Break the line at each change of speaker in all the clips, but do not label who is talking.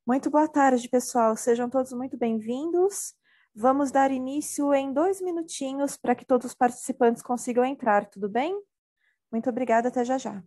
Muito boa tarde, pessoal. Sejam todos muito bem-vindos. Vamos dar início em 2 minutinhos para que todos os participantes consigam entrar, tudo bem? Muito obrigada, até já já.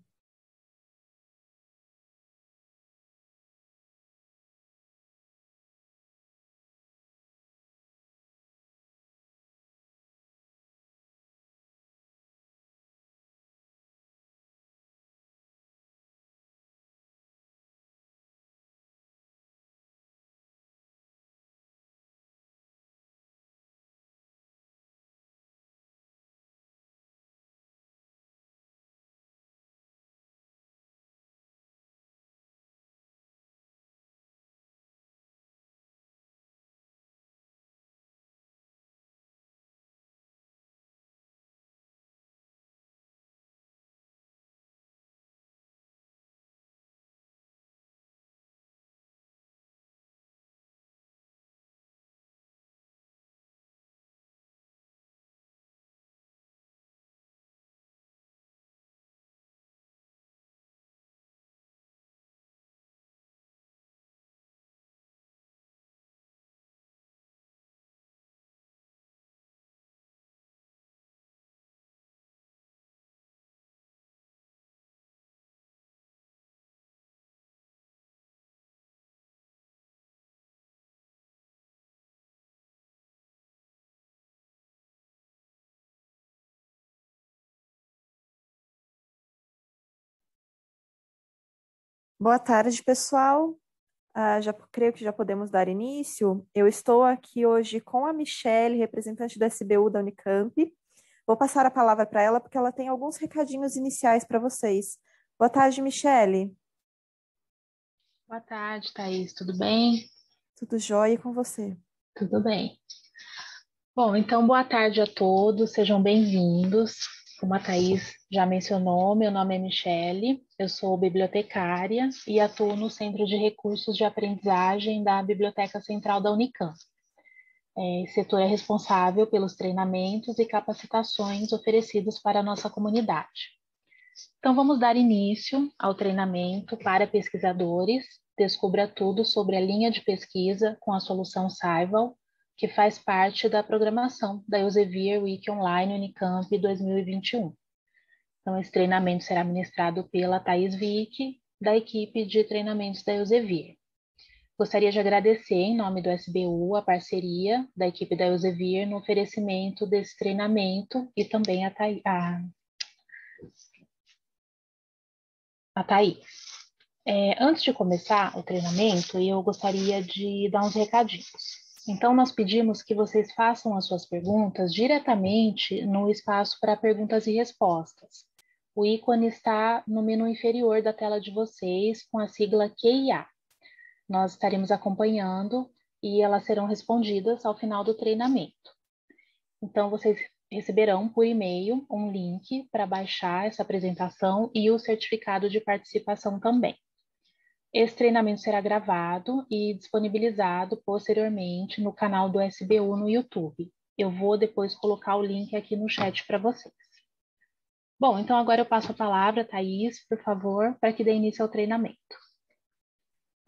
Boa tarde, pessoal. Já creio que já podemos dar início. Eu estou aqui hoje com a Michele, representante da SBU da Unicamp. Vou passar a palavra para ela porque ela tem alguns recadinhos iniciais para vocês. Boa tarde, Michele.
Boa tarde, Thaís. Tudo bem?
Tudo jóia com você?
Tudo bem. Bom, então boa tarde a todos, sejam bem-vindos. Como a Thaís já mencionou, meu nome é Michele, eu sou bibliotecária e atuo no Centro de Recursos de Aprendizagem da Biblioteca Central da Unicamp. Esse setor é responsável pelos treinamentos e capacitações oferecidos para a nossa comunidade. Então, vamos dar início ao treinamento para pesquisadores. Descubra tudo sobre a linha de pesquisa com a solução Scival, que faz parte da programação da Elsevier Week Online Unicamp 2021. Então, esse treinamento será ministrado pela Thaís Vick, da equipe de treinamentos da Elsevier. Gostaria de agradecer, em nome do SBU, a parceria da equipe da Elsevier no oferecimento desse treinamento e também a Thaís. Antes de começar o treinamento, eu gostaria de dar uns recadinhos. Então, nós pedimos que vocês façam as suas perguntas diretamente no espaço para perguntas e respostas. O ícone está no menu inferior da tela de vocês, com a sigla QIA. Nós estaremos acompanhando e elas serão respondidas ao final do treinamento. Então, vocês receberão por e-mail um link para baixar essa apresentação e o certificado de participação também. Esse treinamento será gravado e disponibilizado posteriormente no canal do SBU no YouTube. Eu vou depois colocar o link aqui no chat para vocês. Bom, então agora eu passo a palavra, Thaís, por favor, para que dê início ao treinamento.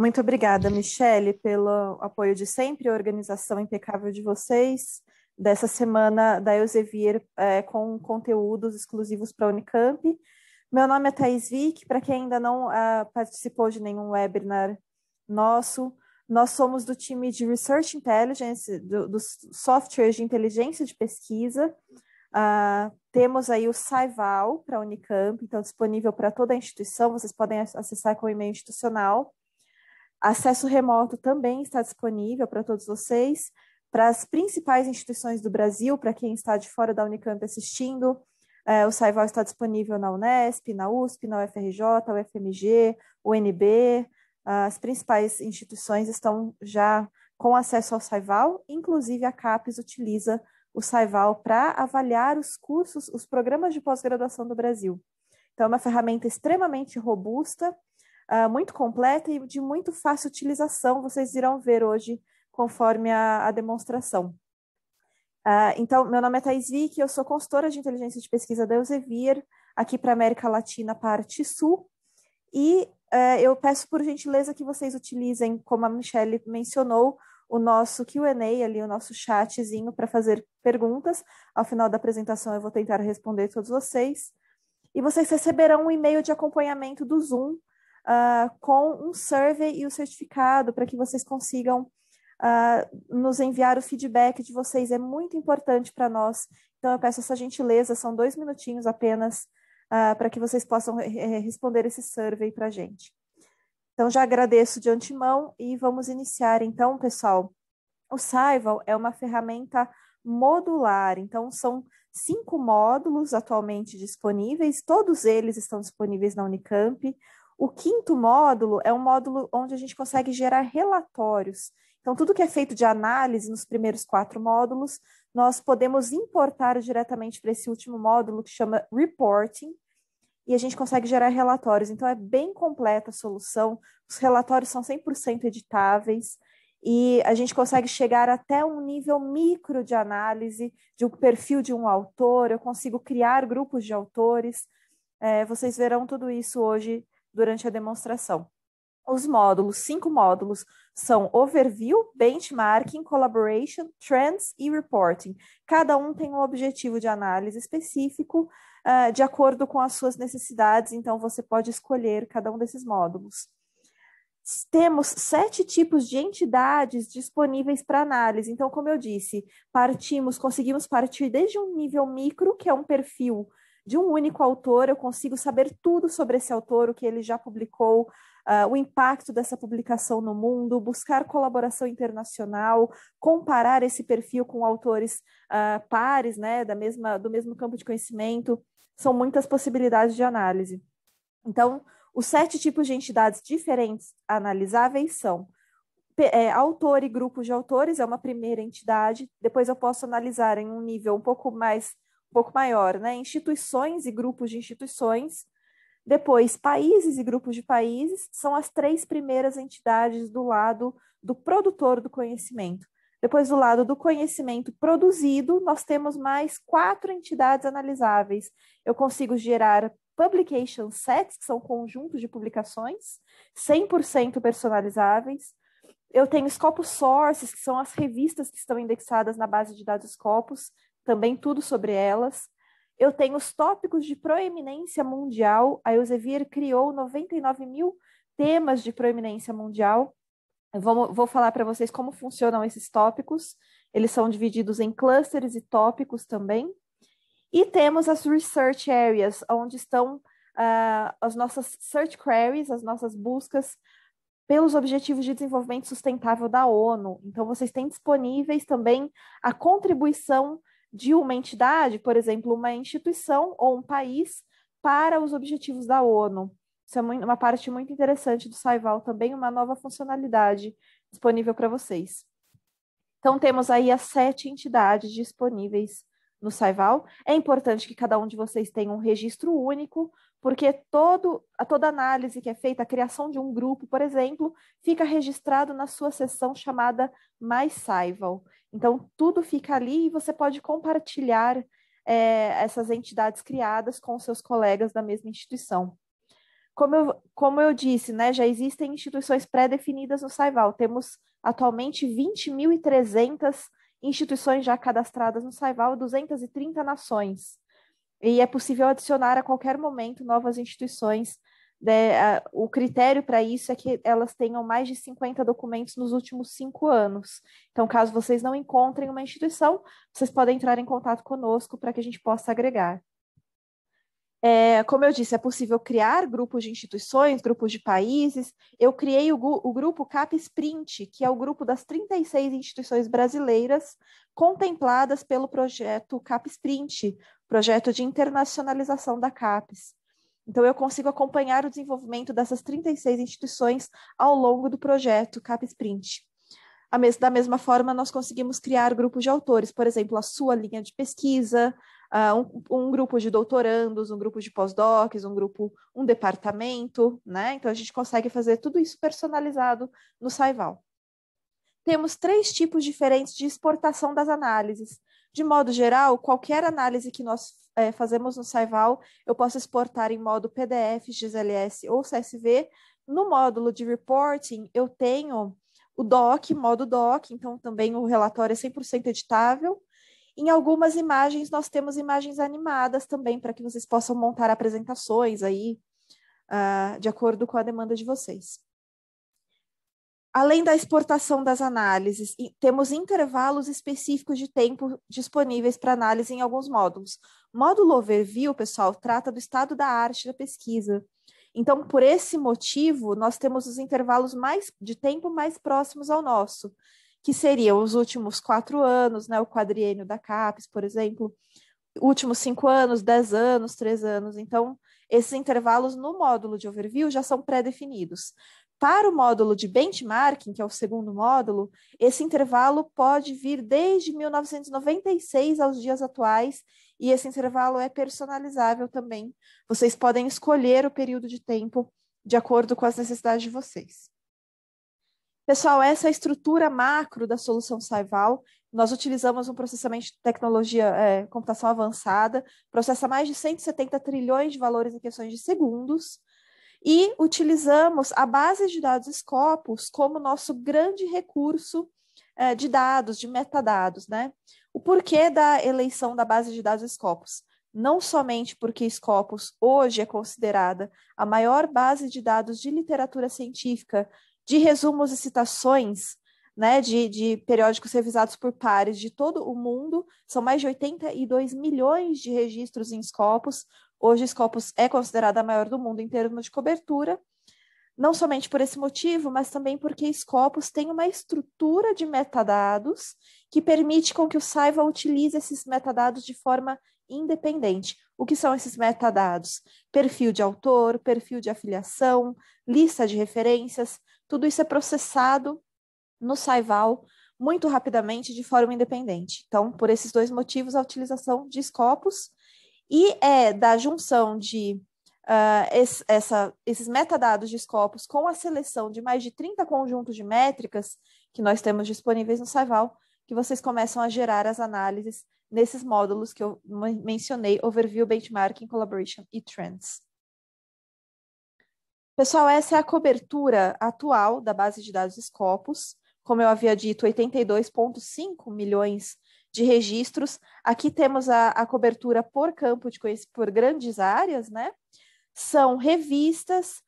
Muito obrigada, Michele, pelo apoio de sempre, a organização impecável de vocês, dessa semana da Elsevier com conteúdos exclusivos para a Unicamp. Meu nome é Thaís Vick, para quem ainda não participou de nenhum webinar nosso, nós somos do time de Research Intelligence, dos softwares de inteligência de pesquisa. Temos aí o Scival para a Unicamp, então disponível para toda a instituição, vocês podem acessar com o e-mail institucional. Acesso remoto também está disponível para todos vocês, para as principais instituições do Brasil, para quem está de fora da Unicamp assistindo. O Scival está disponível na Unesp, na USP, na UFRJ, UFMG, UNB. As principais instituições estão já com acesso ao Scival, inclusive a CAPES utiliza o Scival para avaliar os cursos, os programas de pós-graduação do Brasil. Então, é uma ferramenta extremamente robusta, muito completa e de muito fácil utilização, vocês irão ver hoje, conforme a demonstração. Então, meu nome é Thaís Vick, eu sou consultora de inteligência de pesquisa da Elsevier, aqui para a América Latina, parte Sul, e eu peço por gentileza que vocês utilizem, como a Michelle mencionou, o nosso Q&A ali, o nosso chatzinho para fazer perguntas. Ao final da apresentação eu vou tentar responder todos vocês. E vocês receberão um e-mail de acompanhamento do Zoom com um survey e o certificado para que vocês consigam nos enviar o feedback de vocês. É muito importante para nós. Então eu peço essa gentileza, são 2 minutinhos apenas, para que vocês possam responder esse survey para a gente. Então, já agradeço de antemão e vamos iniciar. Então, pessoal, o Saival é uma ferramenta modular. Então, são 5 módulos atualmente disponíveis, todos eles estão disponíveis na Unicamp. O 5º módulo é um módulo onde a gente consegue gerar relatórios. Então, tudo que é feito de análise nos primeiros 4 módulos, nós podemos importar diretamente para esse último módulo, que chama Reporting, e a gente consegue gerar relatórios. Então, é bem completa a solução, os relatórios são 100% editáveis, e a gente consegue chegar até um nível micro de análise de um perfil de um autor, eu consigo criar grupos de autores, vocês verão tudo isso hoje durante a demonstração. Os módulos, 5 módulos, são Overview, Benchmarking, Collaboration, Trends e Reporting. Cada um tem um objetivo de análise específico, de acordo com as suas necessidades, então você pode escolher cada um desses módulos. Temos 7 tipos de entidades disponíveis para análise. Então, como eu disse, conseguimos partir desde um nível micro, que é um perfil de um único autor, eu consigo saber tudo sobre esse autor, o que ele já publicou, o impacto dessa publicação no mundo, buscar colaboração internacional, comparar esse perfil com autores pares, né, do mesmo campo de conhecimento. São muitas possibilidades de análise. Então, os 7 tipos de entidades diferentes analisáveis são autor e grupos de autores, é uma primeira entidade. Depois eu posso analisar em um nível um pouco maior, né? Instituições e grupos de instituições. Depois, países e grupos de países, são as 3 primeiras entidades do lado do produtor do conhecimento. Depois, do lado do conhecimento produzido, nós temos mais 4 entidades analisáveis. Eu consigo gerar publication sets, que são conjuntos de publicações, 100% personalizáveis. Eu tenho Scopus Sources, que são as revistas que estão indexadas na base de dados Scopus, também tudo sobre elas. Eu tenho os tópicos de proeminência mundial. A Elsevier criou 99 mil temas de proeminência mundial. Vou falar para vocês como funcionam esses tópicos. Eles são divididos em clusters e tópicos também. E temos as research areas, onde estão as nossas search queries, as nossas buscas pelos Objetivos de Desenvolvimento Sustentável da ONU. Então, vocês têm disponíveis também a contribuição de uma entidade, por exemplo, uma instituição ou um país, para os objetivos da ONU. Isso é uma parte muito interessante do Saival, também uma nova funcionalidade disponível para vocês. Então, temos aí as 7 entidades disponíveis no Saival. É importante que cada um de vocês tenha um registro único, porque toda análise que é feita, a criação de um grupo, por exemplo, fica registrado na sua seção chamada Mais Saival. Então, tudo fica ali e você pode compartilhar essas entidades criadas com seus colegas da mesma instituição. Como eu disse, né, já existem instituições pré-definidas no Saival. Temos atualmente 20.300 instituições já cadastradas no Saival, 230 nações. E é possível adicionar a qualquer momento novas instituições. O critério para isso é que elas tenham mais de 50 documentos nos últimos 5 anos. Então, caso vocês não encontrem uma instituição, vocês podem entrar em contato conosco para que a gente possa agregar. Como eu disse, é possível criar grupos de instituições, grupos de países. Eu criei o grupo CapSprint, que é o grupo das 36 instituições brasileiras contempladas pelo projeto CapSprint, projeto de internacionalização da CAPES. Então, eu consigo acompanhar o desenvolvimento dessas 36 instituições ao longo do projeto CapSprint. Da mesma forma, nós conseguimos criar grupos de autores, por exemplo, a sua linha de pesquisa, um grupo de doutorandos, um grupo de pós-docs, um departamento, né? Então, a gente consegue fazer tudo isso personalizado no Saival. Temos 3 tipos diferentes de exportação das análises. De modo geral, qualquer análise que nós fazemos no Saival, eu posso exportar em modo PDF, XLS ou CSV No módulo de reporting, eu tenho o doc, modo doc, então também o relatório é 100% editável. Em algumas imagens, nós temos imagens animadas também, para que vocês possam montar apresentações aí, de acordo com a demanda de vocês. Além da exportação das análises, temos intervalos específicos de tempo disponíveis para análise em alguns módulos. Módulo Overview, pessoal, trata do estado da arte da pesquisa. Então, por esse motivo, nós temos os intervalos de tempo mais próximos ao nosso, que seriam os últimos 4 anos, né, o quadriênio da CAPES, por exemplo, últimos 5 anos, 10 anos, 3 anos. Então, esses intervalos no módulo de overview já são pré-definidos. Para o módulo de benchmarking, que é o segundo módulo, esse intervalo pode vir desde 1996 aos dias atuais, e esse intervalo é personalizável também. Vocês podem escolher o período de tempo de acordo com as necessidades de vocês. Pessoal, essa é a estrutura macro da solução Saival. Nós utilizamos um processamento de tecnologia, computação avançada, processa mais de 170 trilhões de valores em questões de segundos, e utilizamos a base de dados Scopus como nosso grande recurso de dados, de metadados, né? O porquê da eleição da base de dados Scopus? Não somente porque Scopus hoje é considerada a maior base de dados de literatura científica, de resumos e citações, né, de periódicos revisados por pares de todo o mundo, são mais de 82 milhões de registros em Scopus. Hoje, Scopus é considerada a maior do mundo em termos de cobertura, não somente por esse motivo, mas também porque Scopus tem uma estrutura de metadados que permite com que o Saival utilize esses metadados de forma independente. O que são esses metadados? Perfil de autor, perfil de afiliação, lista de referências, tudo isso é processado no Saival muito rapidamente de forma independente. Então, por esses dois motivos, a utilização de Scopus e da junção de esses metadados de Scopus com a seleção de mais de 30 conjuntos de métricas que nós temos disponíveis no Saival, que vocês começam a gerar as análises nesses módulos que eu mencionei, Overview, Benchmarking, Collaboration e Trends. Pessoal, essa é a cobertura atual da base de dados Scopus. Como eu havia dito, 82,5 milhões de registros. Aqui temos a cobertura por campo de conhecimento, por grandes áreas, né? São revistas,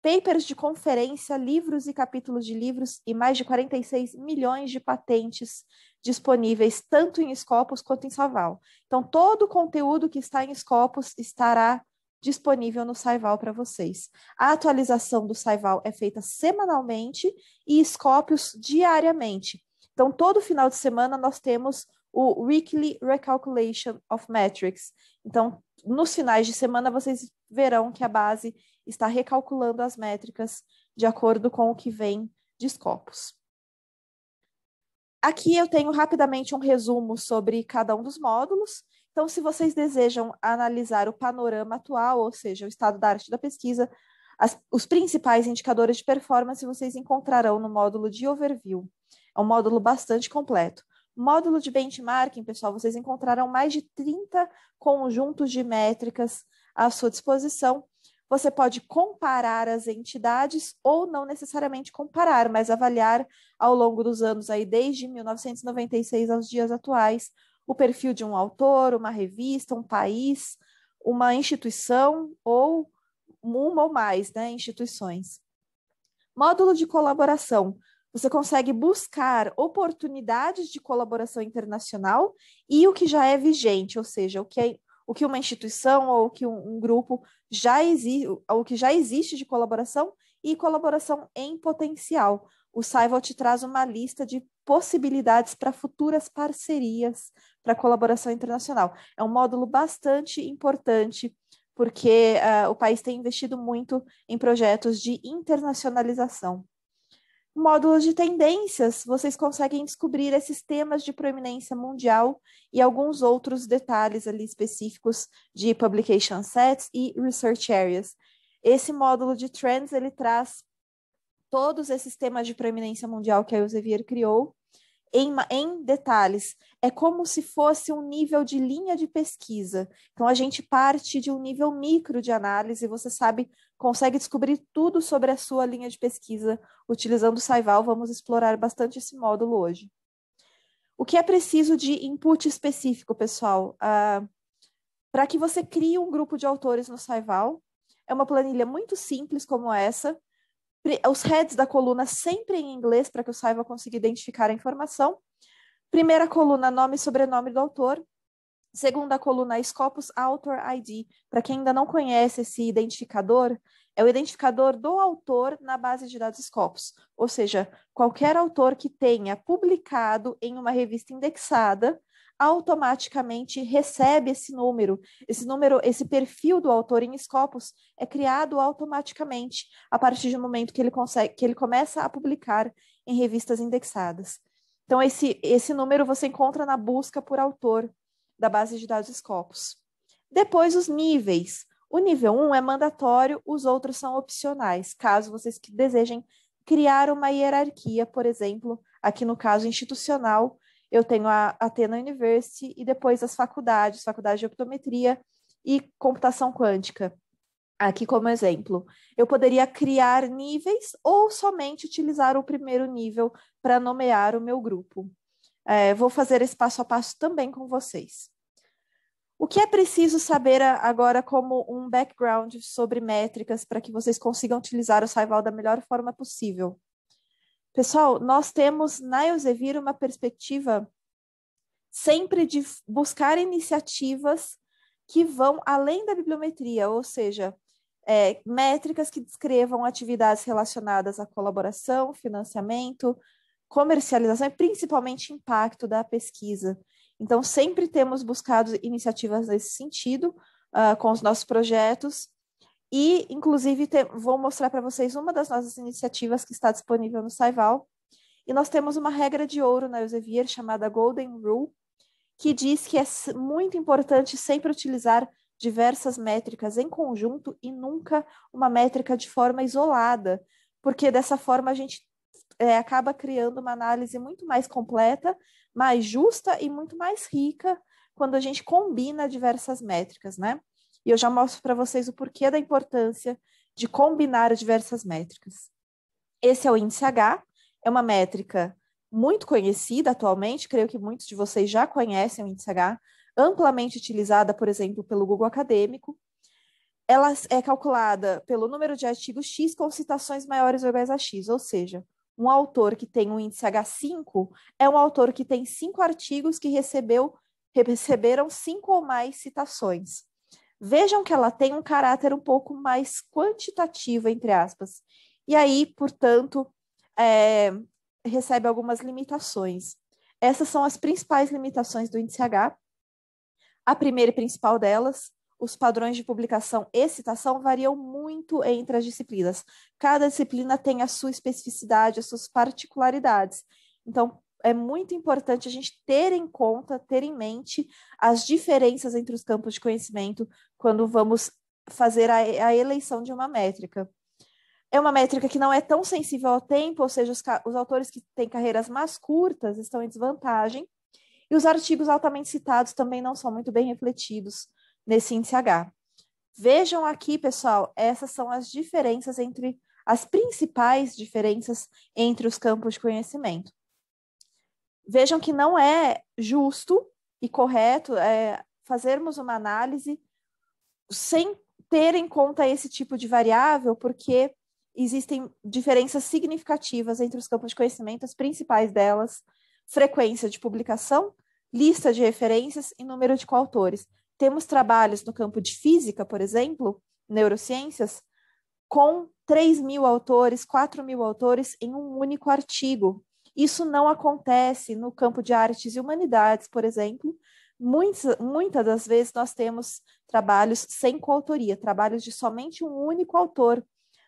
papers de conferência, livros e capítulos de livros e mais de 46 milhões de patentes disponíveis tanto em Scopus quanto em Saival. Então, todo o conteúdo que está em Scopus estará disponível no Saival para vocês. A atualização do Saival é feita semanalmente e Scopus diariamente. Então, todo final de semana nós temos o Weekly Recalculation of Metrics. Então, nos finais de semana, vocês verão que a base está recalculando as métricas de acordo com o que vem de Scopus. Aqui eu tenho rapidamente um resumo sobre cada um dos módulos. Então, se vocês desejam analisar o panorama atual, ou seja, o estado da arte da pesquisa, os principais indicadores de performance vocês encontrarão no módulo de Overview. É um módulo bastante completo. Módulo de benchmarking, pessoal, vocês encontrarão mais de 30 conjuntos de métricas à sua disposição. Você pode comparar as entidades ou não necessariamente comparar, mas avaliar ao longo dos anos, aí, desde 1996 aos dias atuais, o perfil de um autor, uma revista, um país, uma instituição ou uma ou mais, né, instituições. Módulo de colaboração. Você consegue buscar oportunidades de colaboração internacional e o que já é vigente, ou seja, o que uma instituição ou o que um grupo o que já existe de colaboração e colaboração em potencial. O Saival te traz uma lista de possibilidades para futuras parcerias para colaboração internacional. É um módulo bastante importante, porque o país tem investido muito em projetos de internacionalização. Módulo de tendências, vocês conseguem descobrir esses temas de proeminência mundial e alguns outros detalhes ali específicos de publication sets e research areas. Esse módulo de trends, ele traz todos esses temas de proeminência mundial que a Elsevier criou. em detalhes. É como se fosse um nível de linha de pesquisa. Então, a gente parte de um nível micro de análise, você sabe, consegue descobrir tudo sobre a sua linha de pesquisa utilizando o Saival. Vamos explorar bastante esse módulo hoje. O que é preciso de input específico, pessoal? Para que você crie um grupo de autores no Saival, é uma planilha muito simples como essa. Os heads da coluna sempre em inglês, para que o Saival consiga identificar a informação. Primeira coluna, nome e sobrenome do autor. Segunda coluna, Scopus Author ID. Para quem ainda não conhece esse identificador, é o identificador do autor na base de dados Scopus. Ou seja, qualquer autor que tenha publicado em uma revista indexada, automaticamente recebe esse número. Esse perfil do autor em Scopus é criado automaticamente a partir do momento que ele começa a publicar em revistas indexadas. Então, esse número você encontra na busca por autor da base de dados Scopus. Depois, os níveis. O nível 1 é mandatório, os outros são opcionais, caso vocês desejem criar uma hierarquia, por exemplo, aqui no caso institucional, eu tenho a Athena University e depois as faculdades, faculdade de optometria e computação quântica. Aqui como exemplo, eu poderia criar níveis ou somente utilizar o primeiro nível para nomear o meu grupo. Vou fazer esse passo a passo também com vocês. O que é preciso saber agora como um background sobre métricas para que vocês consigam utilizar o Saival da melhor forma possível? Pessoal, nós temos na Elsevier uma perspectiva sempre de buscar iniciativas que vão além da bibliometria, ou seja, métricas que descrevam atividades relacionadas à colaboração, financiamento, comercialização e principalmente impacto da pesquisa. Então, sempre temos buscado iniciativas nesse sentido com os nossos projetos e, inclusive, vou mostrar para vocês uma das nossas iniciativas que está disponível no Saival. E nós temos uma regra de ouro na Elsevier chamada Golden Rule, que diz que é muito importante sempre utilizar diversas métricas em conjunto e nunca uma métrica de forma isolada, porque dessa forma a gente acaba criando uma análise muito mais completa, mais justa e muito mais rica quando a gente combina diversas métricas, né? E eu já mostro para vocês o porquê da importância de combinar diversas métricas. Esse é o índice H, é uma métrica muito conhecida atualmente, creio que muitos de vocês já conhecem o índice H, amplamente utilizada, por exemplo, pelo Google Acadêmico. Ela é calculada pelo número de artigos X com citações maiores ou iguais a X, ou seja, um autor que tem um índice H5 é um autor que tem 5 artigos que receberam 5 ou mais citações. Vejam que ela tem um caráter um pouco mais quantitativo, entre aspas. E aí, portanto, recebe algumas limitações. Essas são as principais limitações do índice H. A primeira e principal delas, os padrões de publicação e citação variam muito entre as disciplinas. Cada disciplina tem a sua especificidade, as suas particularidades. Então, é muito importante a gente ter em conta, ter em mente as diferenças entre os campos de conhecimento quando vamos fazer a eleição de uma métrica. É uma métrica que não é tão sensível ao tempo, ou seja, os autores que têm carreiras mais curtas estão em desvantagem, e os artigos altamente citados também não são muito bem refletidos nesse índice H. Vejam aqui, pessoal, essas são as diferenças as principais diferenças entre os campos de conhecimento. Vejam que não é justo e correto fazermos uma análise sem ter em conta esse tipo de variável, porque existem diferenças significativas entre os campos de conhecimento, as principais delas, frequência de publicação, lista de referências e número de coautores. Temos trabalhos no campo de física, por exemplo, neurociências, com 3.000 autores, 4.000 autores em um único artigo. Isso não acontece no campo de artes e humanidades, por exemplo. Muitas das vezes nós temos trabalhos sem coautoria, trabalhos de somente um único autor,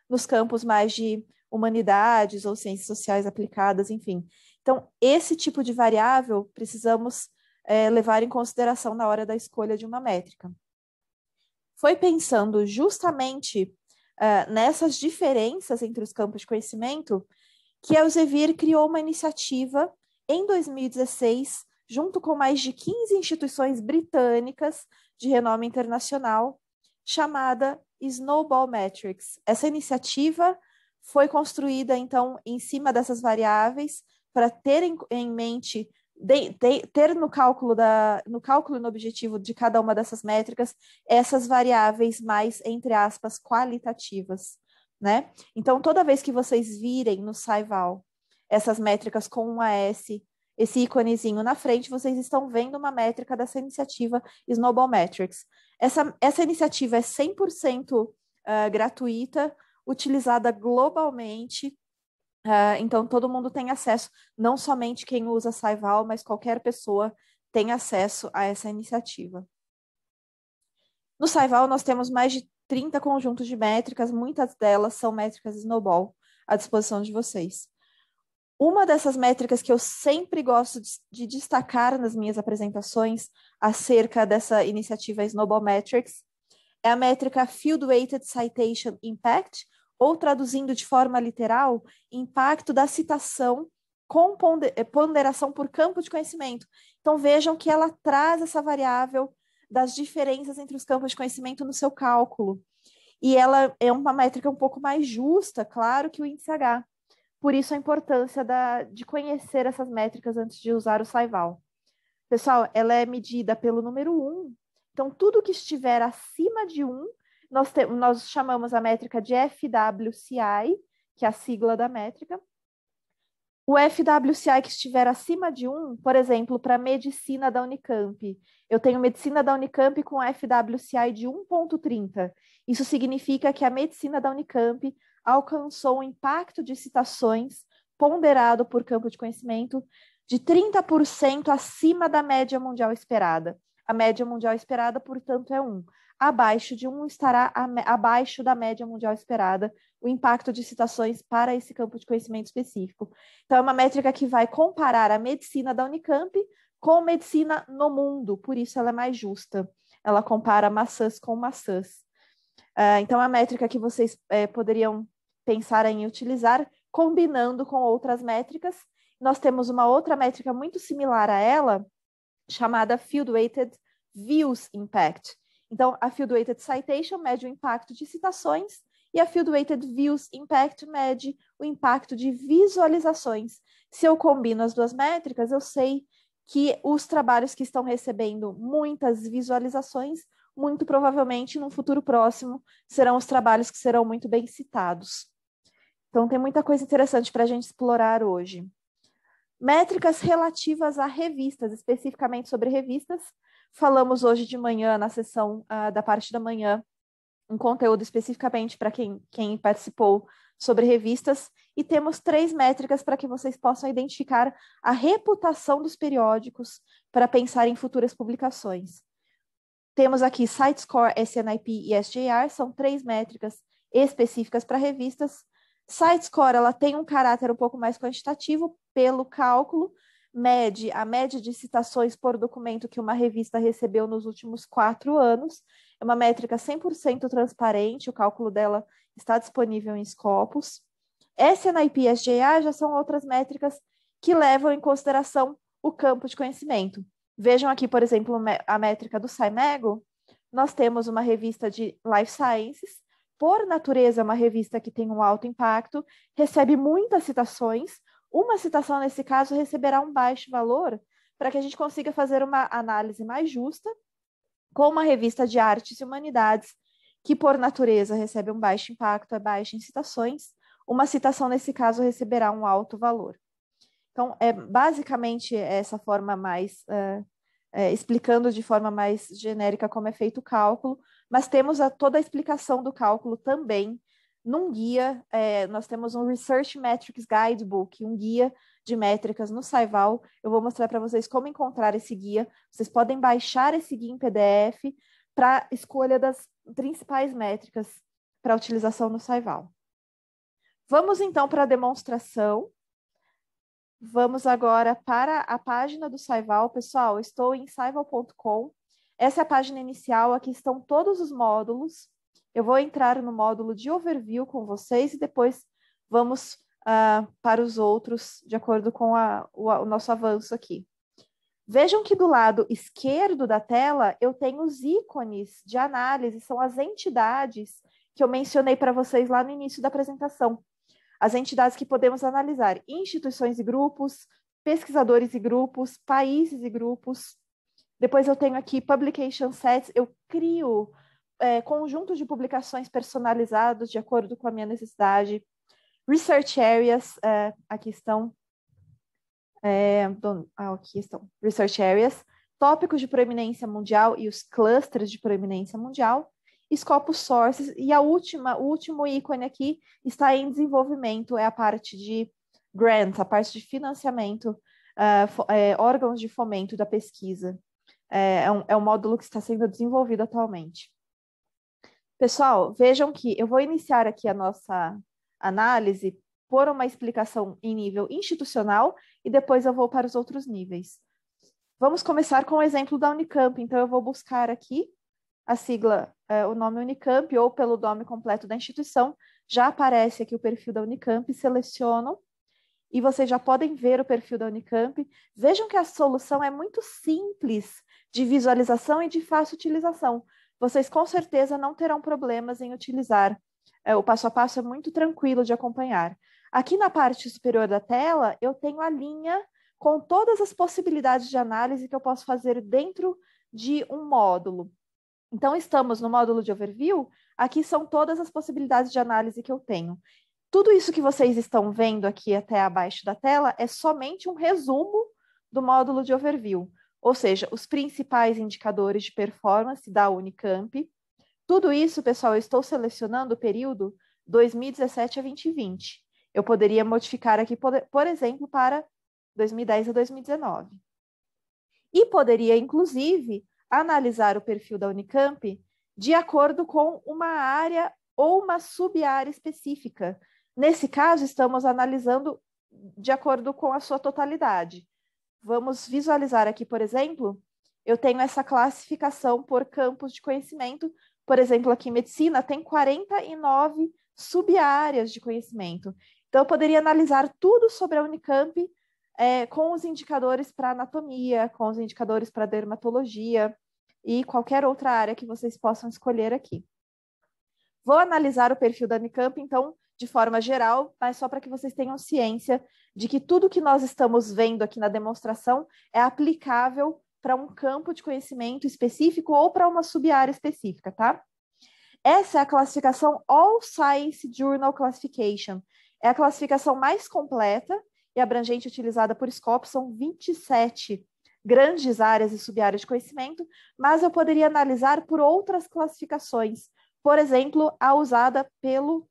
nos campos mais de humanidades ou ciências sociais aplicadas, enfim. Então, esse tipo de variável precisamos levar em consideração na hora da escolha de uma métrica. Foi pensando justamente nessas diferenças entre os campos de conhecimento que a Elsevier criou uma iniciativa em 2016, junto com mais de 15 instituições britânicas de renome internacional, chamada Snowball Metrics. Essa iniciativa foi construída, então, em cima dessas variáveis, para ter em mente, ter no cálculo e no objetivo de cada uma dessas métricas, essas variáveis mais, entre aspas, qualitativas, né? Então, toda vez que vocês virem no SciVal essas métricas com um AS, esse íconezinho na frente, vocês estão vendo uma métrica dessa iniciativa Snowball Metrics. Essa iniciativa é 100% gratuita, utilizada globalmente, então todo mundo tem acesso, não somente quem usa SciVal, mas qualquer pessoa tem acesso a essa iniciativa. No SciVal nós temos mais de 30 conjuntos de métricas, muitas delas são métricas Snowball, à disposição de vocês. Uma dessas métricas que eu sempre gosto de destacar nas minhas apresentações acerca dessa iniciativa Snowball Metrics é a métrica Field Weighted Citation Impact, ou traduzindo de forma literal, impacto da citação com ponderação por campo de conhecimento. Então vejam que ela traz essa variável das diferenças entre os campos de conhecimento no seu cálculo. E ela é uma métrica um pouco mais justa, claro, que o índice H. Por isso a importância de conhecer essas métricas antes de usar o SciVal. Pessoal, ela é medida pelo número 1. Então, tudo que estiver acima de 1, nós chamamos a métrica de FWCI, que é a sigla da métrica. O FWCI que estiver acima de 1, por exemplo, para medicina da Unicamp, eu tenho medicina da Unicamp com FWCI de 1,30. Isso significa que a medicina da Unicamp alcançou um impacto de citações ponderado por campo de conhecimento de 30% acima da média mundial esperada. A média mundial esperada, portanto, é 1. Abaixo de 1 estará abaixo da média mundial esperada o impacto de citações para esse campo de conhecimento específico. Então, é uma métrica que vai comparar a medicina da Unicamp com medicina no mundo, por isso ela é mais justa. Ela compara maçãs com maçãs. Então, a métrica que vocês poderiam pensar em utilizar, combinando com outras métricas. Nós temos uma outra métrica muito similar a ela, chamada Field Weighted Views Impact. Então, a Field Weighted Citation mede o impacto de citações e a Field Weighted Views Impact mede o impacto de visualizações. Se eu combino as duas métricas, eu sei que os trabalhos que estão recebendo muitas visualizações, muito provavelmente, num futuro próximo, serão os trabalhos que serão muito bem citados. Então, tem muita coisa interessante para a gente explorar hoje. Métricas relativas a revistas, especificamente sobre revistas. Falamos hoje de manhã, na sessão da parte da manhã, um conteúdo especificamente para quem participou sobre revistas. E temos 3 métricas para que vocês possam identificar a reputação dos periódicos para pensar em futuras publicações. Temos aqui SiteScore, SNIP e SJR, são 3 métricas específicas para revistas. SiteScore, ela tem um caráter um pouco mais quantitativo pelo cálculo, mede a média de citações por documento que uma revista recebeu nos últimos 4 anos. É uma métrica 100% transparente, o cálculo dela está disponível em Scopus. SNIP e SJR já são outras métricas que levam em consideração o campo de conhecimento. Vejam aqui, por exemplo, a métrica do Cimego. Nós temos uma revista de Life Sciences, por natureza, é uma revista que tem um alto impacto, recebe muitas citações. Uma citação, nesse caso, receberá um baixo valor para que a gente consiga fazer uma análise mais justa com uma revista de artes e humanidades, que, por natureza, recebe um baixo impacto, é baixa em citações. Uma citação, nesse caso, receberá um alto valor. Então, é basicamente essa forma mais... explicando de forma mais genérica como é feito o cálculo, mas temos toda a explicação do cálculo também num guia. Nós temos um Research Metrics Guidebook, um guia de métricas no SciVal. Eu vou mostrar para vocês como encontrar esse guia. Vocês podem baixar esse guia em PDF para escolha das principais métricas para utilização no SciVal. Vamos então para a demonstração. Vamos agora para a página do SciVal. Pessoal, estou em scival.com. Essa é a página inicial, aqui estão todos os módulos. Eu vou entrar no módulo de overview com vocês e depois vamos para os outros, de acordo com o nosso avanço aqui. Vejam que do lado esquerdo da tela eu tenho os ícones de análise, são as entidades que eu mencionei para vocês lá no início da apresentação. As entidades que podemos analisar: instituições e grupos, pesquisadores e grupos, países e grupos. Depois eu tenho aqui publication sets, eu crio conjunto de publicações personalizados de acordo com a minha necessidade. Research areas, aqui estão. Aqui estão. Research areas, tópicos de proeminência mundial e os clusters de proeminência mundial. Scopus sources, e o último ícone aqui está em desenvolvimento, é a parte de grants, a parte de financiamento, órgãos de fomento da pesquisa. É um módulo que está sendo desenvolvido atualmente. Pessoal, vejam que eu vou iniciar aqui a nossa análise por uma explicação em nível institucional e depois eu vou para os outros níveis. Vamos começar com o exemplo da Unicamp. Então, eu vou buscar aqui a sigla, o nome Unicamp, ou pelo nome completo da instituição. Já aparece aqui o perfil da Unicamp, selecionam, e vocês já podem ver o perfil da Unicamp. Vejam que a solução é muito simples de visualização e de fácil utilização. Vocês com certeza não terão problemas em utilizar. O passo a passo é muito tranquilo de acompanhar. Aqui na parte superior da tela, eu tenho a linha com todas as possibilidades de análise que eu posso fazer dentro de um módulo. Então, estamos no módulo de overview, aqui são todas as possibilidades de análise que eu tenho. Tudo isso que vocês estão vendo aqui até abaixo da tela é somente um resumo do módulo de overview, ou seja, os principais indicadores de performance da Unicamp. Tudo isso, pessoal, eu estou selecionando o período 2017 a 2020. Eu poderia modificar aqui, por exemplo, para 2010 a 2019. E poderia, inclusive, analisar o perfil da Unicamp de acordo com uma área ou uma sub-área específica. Nesse caso, estamos analisando de acordo com a sua totalidade. Vamos visualizar aqui, por exemplo, eu tenho essa classificação por campos de conhecimento. Por exemplo, aqui em medicina tem 49 sub-áreas de conhecimento. Então, eu poderia analisar tudo sobre a Unicamp com os indicadores para anatomia, com os indicadores para dermatologia e qualquer outra área que vocês possam escolher aqui. Vou analisar o perfil da Unicamp, então, de forma geral, mas só para que vocês tenham ciência de que tudo que nós estamos vendo aqui na demonstração é aplicável para um campo de conhecimento específico ou para uma sub-área específica, tá? Essa é a classificação All Science Journal Classification. É a classificação mais completa e abrangente utilizada por Scopus, são 27 grandes áreas e sub-áreas de conhecimento, mas eu poderia analisar por outras classificações. Por exemplo, a usada pelo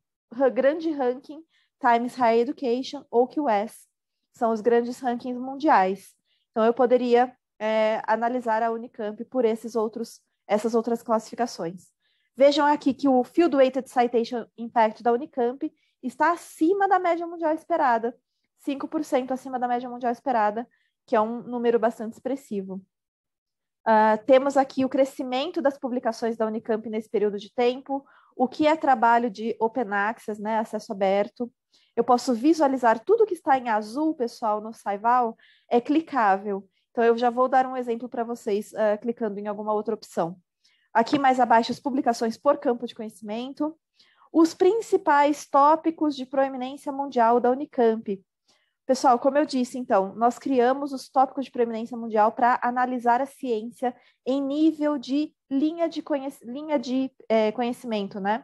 grande ranking Times Higher Education ou QS. São os grandes rankings mundiais. Então, eu poderia analisar a Unicamp por essas outras classificações. Vejam aqui que o Field Weighted Citation Impact da Unicamp está acima da média mundial esperada, 5% acima da média mundial esperada, que é um número bastante expressivo. Temos aqui o crescimento das publicações da Unicamp nesse período de tempo, o que é trabalho de Open Access, né, acesso aberto. Eu posso visualizar tudo que está em azul, pessoal, no Scival, é clicável. Então, eu já vou dar um exemplo para vocês, clicando em alguma outra opção. Aqui mais abaixo, as publicações por campo de conhecimento. Os principais tópicos de proeminência mundial da Unicamp. Pessoal, como eu disse, então, nós criamos os tópicos de proeminência mundial para analisar a ciência em nível de linha de conhecimento, né?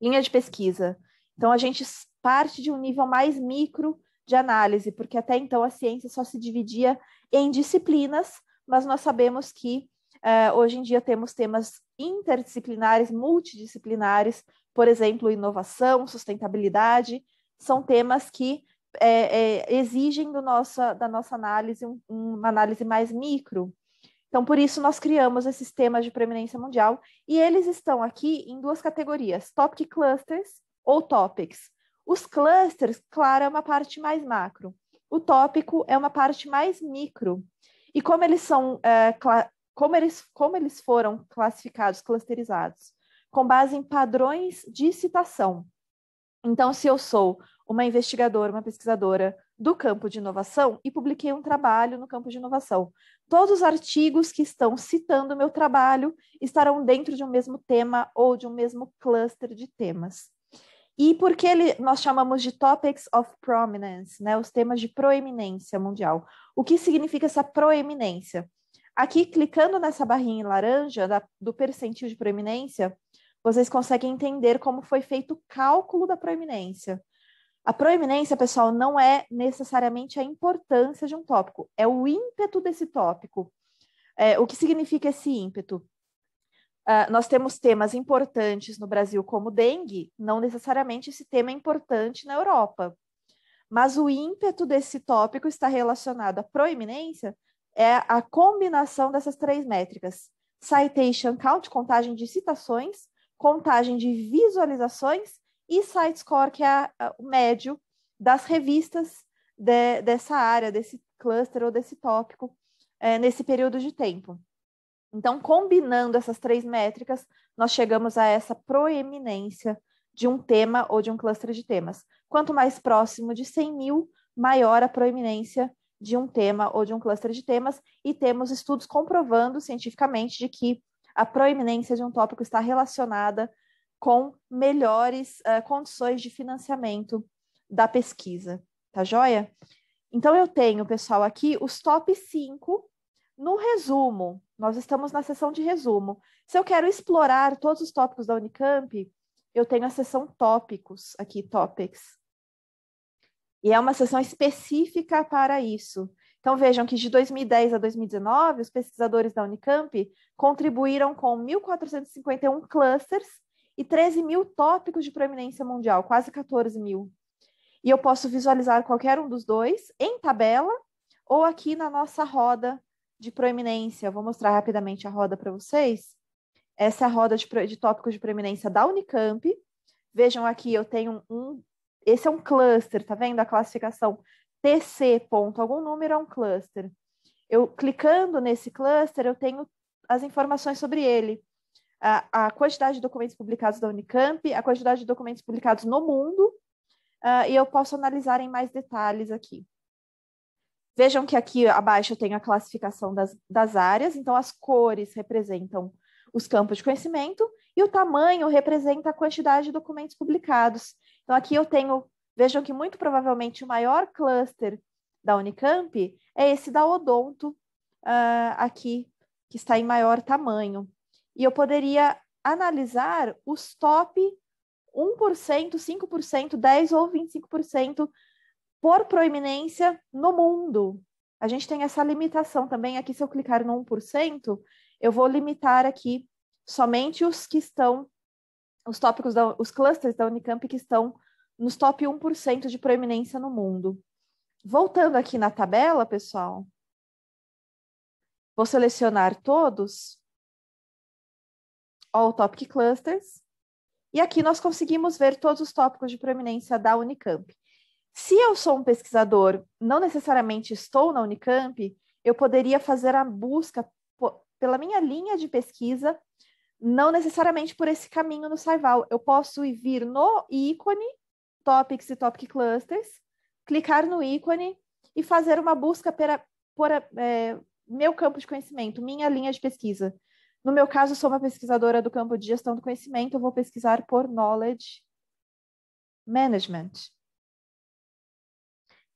Linha de pesquisa. Então, a gente parte de um nível mais micro de análise, porque até então a ciência só se dividia em disciplinas, mas nós sabemos que hoje em dia temos temas interdisciplinares, multidisciplinares, por exemplo, inovação, sustentabilidade, são temas que exigem da nossa análise uma análise mais micro. Então, por isso, nós criamos esses temas de proeminência mundial, e eles estão aqui em duas categorias, Topic Clusters ou Topics. Os clusters, claro, é uma parte mais macro. O tópico é uma parte mais micro. E como eles são, como eles foram classificados, clusterizados? Com base em padrões de citação. Então, se eu sou uma investigadora, uma pesquisadora do campo de inovação e publiquei um trabalho no campo de inovação, todos os artigos que estão citando o meu trabalho estarão dentro de um mesmo tema ou de um mesmo cluster de temas. E por que nós chamamos de Topics of Prominence, né? Os temas de proeminência mundial. O que significa essa proeminência? Aqui, clicando nessa barrinha em laranja do percentil de proeminência, vocês conseguem entender como foi feito o cálculo da proeminência. A proeminência, pessoal, não é necessariamente a importância de um tópico, é o ímpeto desse tópico. O que significa esse ímpeto? Nós temos temas importantes no Brasil, como dengue, não necessariamente esse tema é importante na Europa. Mas o ímpeto desse tópico está relacionado à proeminência, é a combinação dessas três métricas. Citation count, contagem de citações, contagem de visualizações e site score, que é o médio das revistas dessa área, desse cluster ou desse tópico, nesse período de tempo. Então, combinando essas três métricas, nós chegamos a essa proeminência de um tema ou de um cluster de temas. Quanto mais próximo de 100 mil, maior a proeminência de um tema ou de um cluster de temas, e temos estudos comprovando cientificamente de que a proeminência de um tópico está relacionada com melhores condições de financiamento da pesquisa. Tá joia? Então, eu tenho, pessoal, aqui os top 5 no resumo. Nós estamos na seção de resumo. Se eu quero explorar todos os tópicos da Unicamp, eu tenho a seção tópicos aqui, topics. E é uma seção específica para isso. Então, vejam que de 2010 a 2019, os pesquisadores da Unicamp contribuíram com 1.451 clusters e 13 mil tópicos de proeminência mundial, quase 14 mil. E eu posso visualizar qualquer um dos dois em tabela ou aqui na nossa roda de proeminência. Eu vou mostrar rapidamente a roda para vocês. Essa é a roda de tópicos de proeminência da Unicamp. Vejam aqui, eu tenho esse é um cluster, tá vendo? A classificação TC ponto algum número é um cluster. Eu clicando nesse cluster, eu tenho as informações sobre ele. A quantidade de documentos publicados da Unicamp, a quantidade de documentos publicados no mundo, e eu posso analisar em mais detalhes aqui. Vejam que aqui abaixo eu tenho a classificação das áreas, então as cores representam os campos de conhecimento e o tamanho representa a quantidade de documentos publicados. Então aqui eu tenho, vejam que muito provavelmente o maior cluster da Unicamp é esse da Odonto, aqui, que está em maior tamanho. E eu poderia analisar os top 1%, 5%, 10% ou 25% por proeminência no mundo. A gente tem essa limitação também. Aqui, se eu clicar no 1%, eu vou limitar aqui somente os que estão, os tópicos, os clusters da Unicamp que estão nos top 1% de proeminência no mundo. Voltando aqui na tabela, pessoal, vou selecionar todos, All Topic Clusters, e aqui nós conseguimos ver todos os tópicos de proeminência da Unicamp. Se eu sou um pesquisador, não necessariamente estou na Unicamp, eu poderia fazer a busca pela minha linha de pesquisa, não necessariamente por esse caminho no Scival. Eu posso vir no ícone Topics e Topic Clusters, clicar no ícone e fazer uma busca por meu campo de conhecimento, minha linha de pesquisa. No meu caso, sou uma pesquisadora do campo de gestão do conhecimento, eu vou pesquisar por Knowledge Management.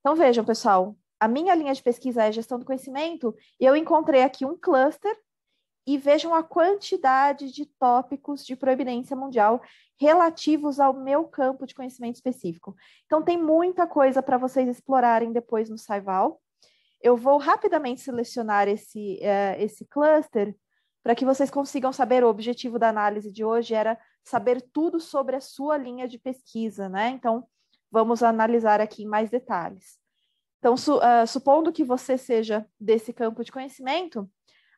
Então, vejam, pessoal, a minha linha de pesquisa é gestão do conhecimento e eu encontrei aqui um cluster e vejam a quantidade de tópicos de proeminência mundial relativos ao meu campo de conhecimento específico. Então, tem muita coisa para vocês explorarem depois no Scival. Eu vou rapidamente selecionar esse cluster para que vocês consigam saber. O objetivo da análise de hoje era saber tudo sobre a sua linha de pesquisa, né? Então, vamos analisar aqui em mais detalhes. Então, supondo que você seja desse campo de conhecimento,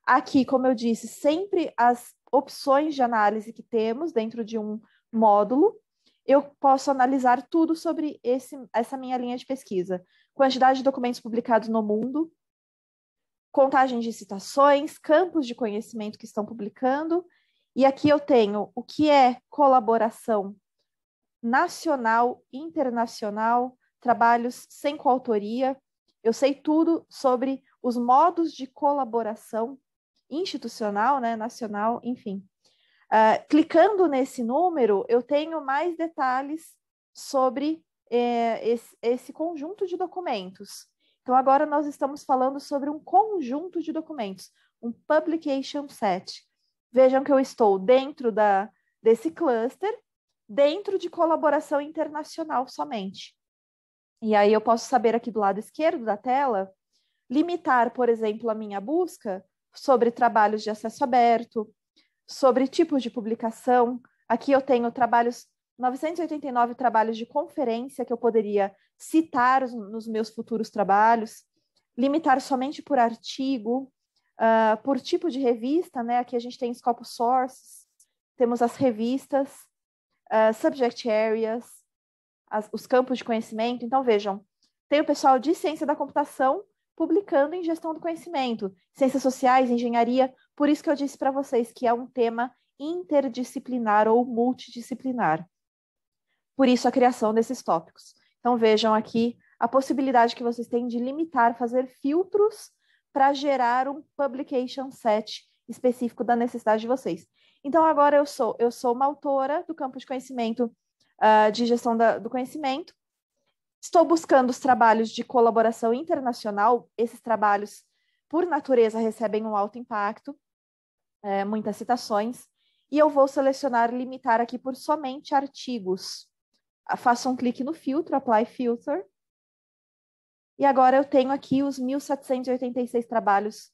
aqui, como eu disse, sempre as opções de análise que temos dentro de um módulo, eu posso analisar tudo sobre essa minha linha de pesquisa. Quantidade de documentos publicados no mundo, contagem de citações, campos de conhecimento que estão publicando, e aqui eu tenho o que é colaboração nacional, internacional, trabalhos sem coautoria. Eu sei tudo sobre os modos de colaboração institucional, né, nacional, enfim. Clicando nesse número, eu tenho mais detalhes sobre esse conjunto de documentos. Então, agora nós estamos falando sobre um conjunto de documentos, um publication set. Vejam que eu estou dentro desse cluster, dentro de colaboração internacional somente. E aí eu posso saber aqui do lado esquerdo da tela, limitar, por exemplo, a minha busca sobre trabalhos de acesso aberto, sobre tipos de publicação. Aqui eu tenho 989 trabalhos de conferência que eu poderia citar nos meus futuros trabalhos, limitar somente por artigo, por tipo de revista, né? Aqui a gente tem Scopus Sources, temos as revistas, subject areas, os campos de conhecimento. Então, vejam, tem o pessoal de ciência da computação publicando em gestão do conhecimento, ciências sociais, engenharia. Por isso que eu disse para vocês que é um tema interdisciplinar ou multidisciplinar. Por isso a criação desses tópicos. Então, vejam aqui a possibilidade que vocês têm de limitar, fazer filtros para gerar um publication set específico da necessidade de vocês. Então, agora eu sou uma autora do campo de conhecimento de gestão do conhecimento. Estou buscando os trabalhos de colaboração internacional. Esses trabalhos, por natureza, recebem um alto impacto, muitas citações, e eu vou selecionar, limitar aqui por somente artigos. Faço um clique no filtro, Apply Filter, e agora eu tenho aqui os 1.786 trabalhos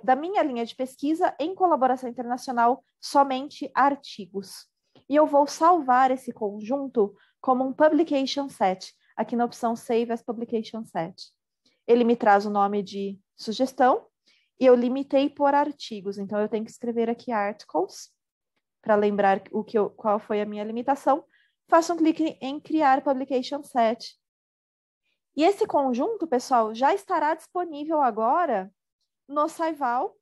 da minha linha de pesquisa em colaboração internacional, somente artigos. E eu vou salvar esse conjunto como um publication set, aqui na opção Save as Publication Set. Ele me traz o nome de sugestão e eu limitei por artigos. Então, eu tenho que escrever aqui articles para lembrar qual foi a minha limitação. Faço um clique em Criar Publication Set. E esse conjunto, pessoal, já estará disponível agora no Saival,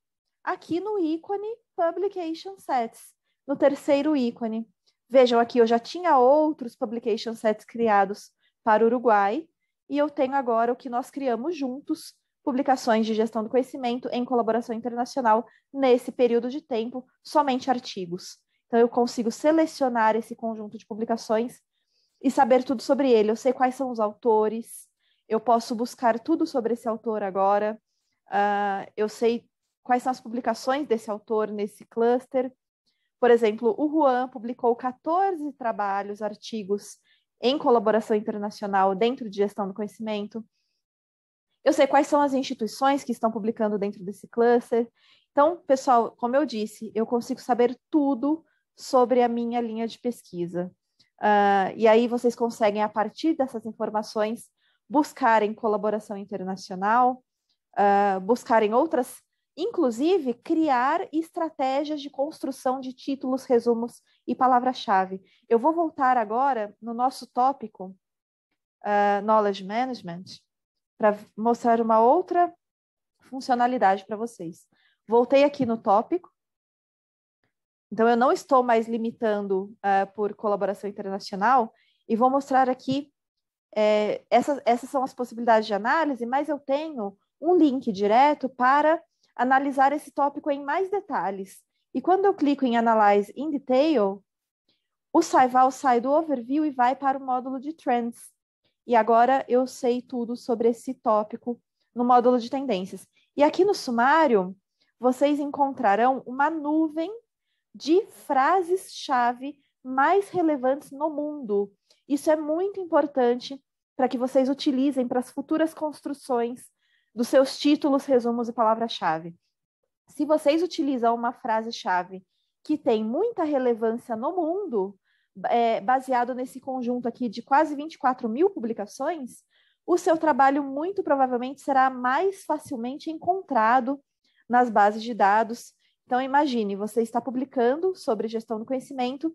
aqui no ícone Publication Sets, no terceiro ícone. Vejam aqui, eu já tinha outros Publication Sets criados para o Uruguai, e eu tenho agora o que nós criamos juntos, publicações de gestão do conhecimento em colaboração internacional, nesse período de tempo, somente artigos. Então, eu consigo selecionar esse conjunto de publicações e saber tudo sobre ele. Eu sei quais são os autores, eu posso buscar tudo sobre esse autor agora, eu sei quais são as publicações desse autor nesse cluster. Por exemplo, o Juan publicou 14 trabalhos, artigos em colaboração internacional dentro de gestão do conhecimento. Eu sei quais são as instituições que estão publicando dentro desse cluster. Então, pessoal, como eu disse, eu consigo saber tudo sobre a minha linha de pesquisa. E aí vocês conseguem, a partir dessas informações, buscarem colaboração internacional, buscarem outras, inclusive criar estratégias de construção de títulos, resumos e palavra-chave. Eu vou voltar agora no nosso tópico Knowledge Management para mostrar uma outra funcionalidade para vocês. Voltei aqui no tópico. Então, eu não estou mais limitando por colaboração internacional e vou mostrar aqui, essas são as possibilidades de análise, mas eu tenho um link direto para analisar esse tópico em mais detalhes. E quando eu clico em Analyze in Detail, o Saival sai do Overview e vai para o módulo de Trends. E agora eu sei tudo sobre esse tópico no módulo de tendências. E aqui no sumário, vocês encontrarão uma nuvem de frases-chave mais relevantes no mundo. Isso é muito importante para que vocês utilizem para as futuras construções dos seus títulos, resumos e palavra-chave. Se vocês utilizam uma frase-chave que tem muita relevância no mundo, baseado nesse conjunto aqui de quase 24 mil publicações, o seu trabalho muito provavelmente será mais facilmente encontrado nas bases de dados. Então, imagine, você está publicando sobre gestão do conhecimento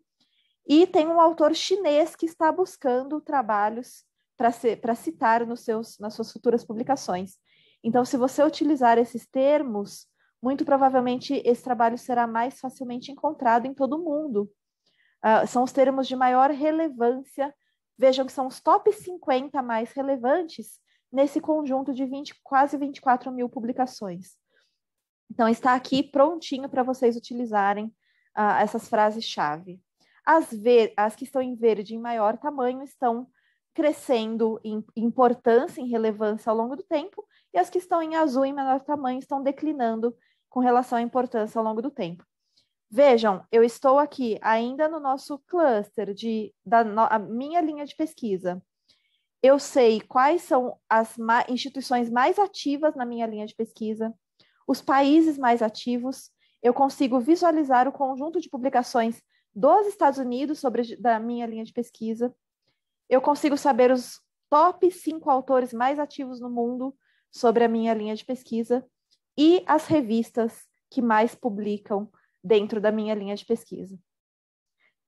e tem um autor chinês que está buscando trabalhos para citar nas suas futuras publicações. Então, se você utilizar esses termos, muito provavelmente esse trabalho será mais facilmente encontrado em todo o mundo. São os termos de maior relevância. Vejam que são os top 50 mais relevantes nesse conjunto de quase 24 mil publicações. Então, está aqui prontinho para vocês utilizarem essas frases-chave. As que estão em verde em maior tamanho estão crescendo em importância, em relevância ao longo do tempo, e as que estão em azul em menor tamanho estão declinando com relação à importância ao longo do tempo. Vejam, eu estou aqui ainda no nosso cluster a minha linha de pesquisa. Eu sei quais são as instituições mais ativas na minha linha de pesquisa, os países mais ativos. Eu consigo visualizar o conjunto de publicações dos Estados Unidos da minha linha de pesquisa. Eu consigo saber os top 5 autores mais ativos no mundo sobre a minha linha de pesquisa e as revistas que mais publicam dentro da minha linha de pesquisa.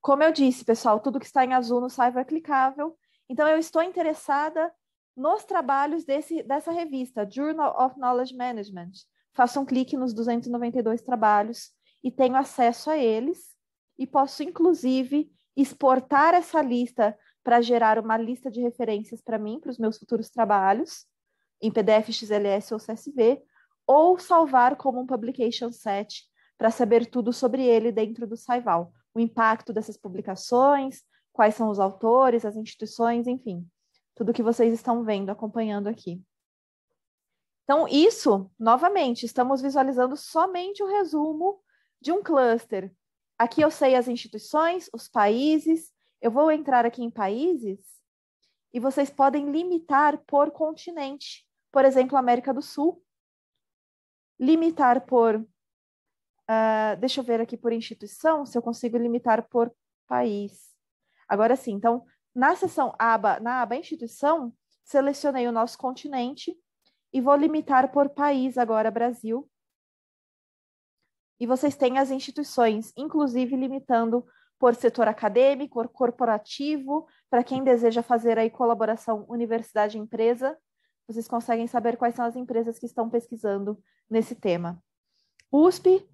Como eu disse, pessoal, tudo que está em azul no Saiva é clicável. Então, eu estou interessada nos trabalhos dessa revista, Journal of Knowledge Management. Faço um clique nos 292 trabalhos e tenho acesso a eles. E posso, inclusive, exportar essa lista para gerar uma lista de referências para mim, para os meus futuros trabalhos, em PDF, XLS ou CSV, ou salvar como um publication set para saber tudo sobre ele dentro do Saival. O impacto dessas publicações, quais são os autores, as instituições, enfim, tudo que vocês estão vendo, acompanhando aqui. Então, isso, novamente, estamos visualizando somente o resumo de um cluster. Aqui eu sei as instituições, os países. Eu vou entrar aqui em países e vocês podem limitar por continente. Por exemplo, América do Sul. Limitar por... deixa eu ver aqui por instituição, se eu consigo limitar por país. Agora sim, então, na aba instituição, selecionei o nosso continente e vou limitar por país agora, Brasil. E vocês têm as instituições, inclusive limitando por setor acadêmico, por corporativo, para quem deseja fazer aí colaboração universidade-empresa, vocês conseguem saber quais são as empresas que estão pesquisando nesse tema. USP,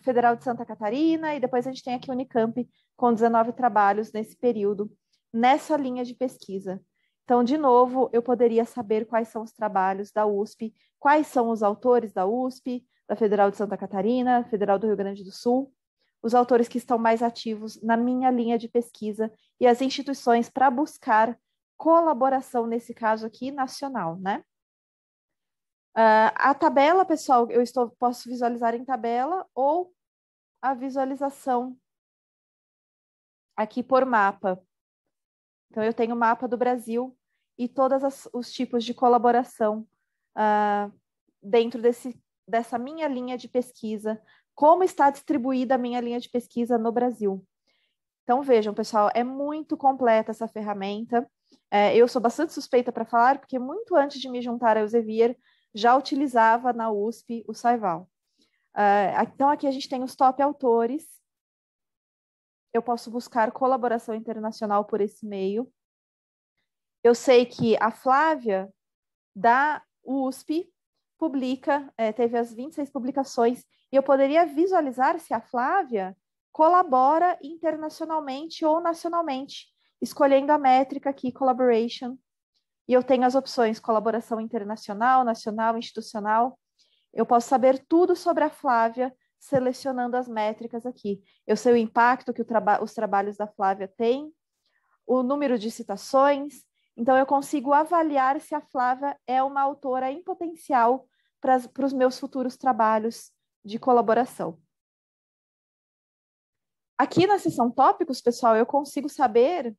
Federal de Santa Catarina, e depois a gente tem aqui Unicamp, com 19 trabalhos nesse período, nessa linha de pesquisa. Então, de novo, eu poderia saber quais são os trabalhos da USP, quais são os autores da USP, da Federal de Santa Catarina, Federal do Rio Grande do Sul, os autores que estão mais ativos na minha linha de pesquisa e as instituições para buscar colaboração, nesse caso aqui, nacional, né? A tabela, pessoal, posso visualizar em tabela ou a visualização aqui por mapa. Então, eu tenho o mapa do Brasil e todos os tipos de colaboração dentro dessa minha linha de pesquisa, como está distribuída a minha linha de pesquisa no Brasil. Então, vejam, pessoal, é muito completa essa ferramenta. Eu sou bastante suspeita para falar, porque muito antes de me juntar a Elsevier, já utilizava na USP o Saival. Então, aqui a gente tem os top autores. Eu posso buscar colaboração internacional por esse meio. Eu sei que a Flávia, da USP, teve as 26 publicações, e eu poderia visualizar se a Flávia colabora internacionalmente ou nacionalmente, escolhendo a métrica aqui, Collaboration, e eu tenho as opções colaboração internacional, nacional, institucional. Eu posso saber tudo sobre a Flávia, selecionando as métricas aqui. Eu sei o impacto que os trabalhos da Flávia têm, o número de citações, então eu consigo avaliar se a Flávia é uma autora em potencial para os meus futuros trabalhos de colaboração. Aqui na seção tópicos, pessoal, eu consigo saber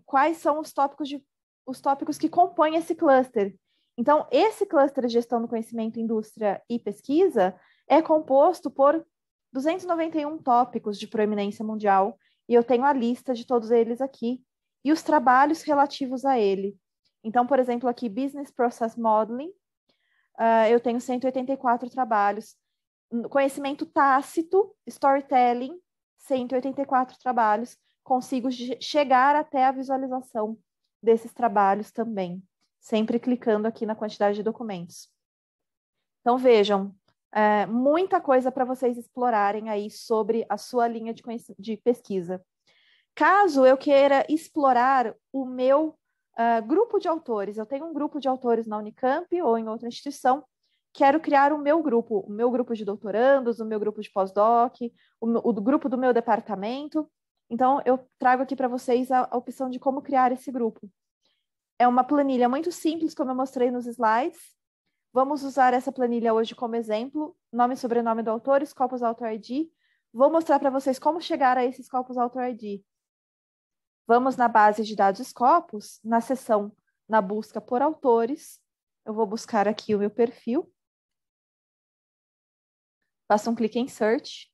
quais são os tópicos que compõem esse cluster. Então, esse cluster de gestão do conhecimento, indústria e pesquisa é composto por 291 tópicos de proeminência mundial, e eu tenho a lista de todos eles aqui, e os trabalhos relativos a ele. Então, por exemplo, aqui, Business Process Modeling, eu tenho 184 trabalhos. Conhecimento tácito, Storytelling, 184 trabalhos. Consigo chegar até a visualização desses trabalhos também, sempre clicando aqui na quantidade de documentos. Então, vejam, muita coisa para vocês explorarem aí sobre a sua linha de pesquisa. Caso eu queira explorar o meu grupo de autores, eu tenho um grupo de autores na Unicamp ou em outra instituição, quero criar o meu grupo de doutorandos, o meu grupo de pós-doc, o grupo do meu departamento. Então, eu trago aqui para vocês a opção de como criar esse grupo. É uma planilha muito simples, como eu mostrei nos slides. Vamos usar essa planilha hoje como exemplo. Nome e sobrenome do autor, Scopus Author ID. Vou mostrar para vocês como chegar a esse Scopus Author ID. Vamos na base de dados Scopus, na seção na busca por autores. Eu vou buscar aqui o meu perfil. Faço um clique em Search.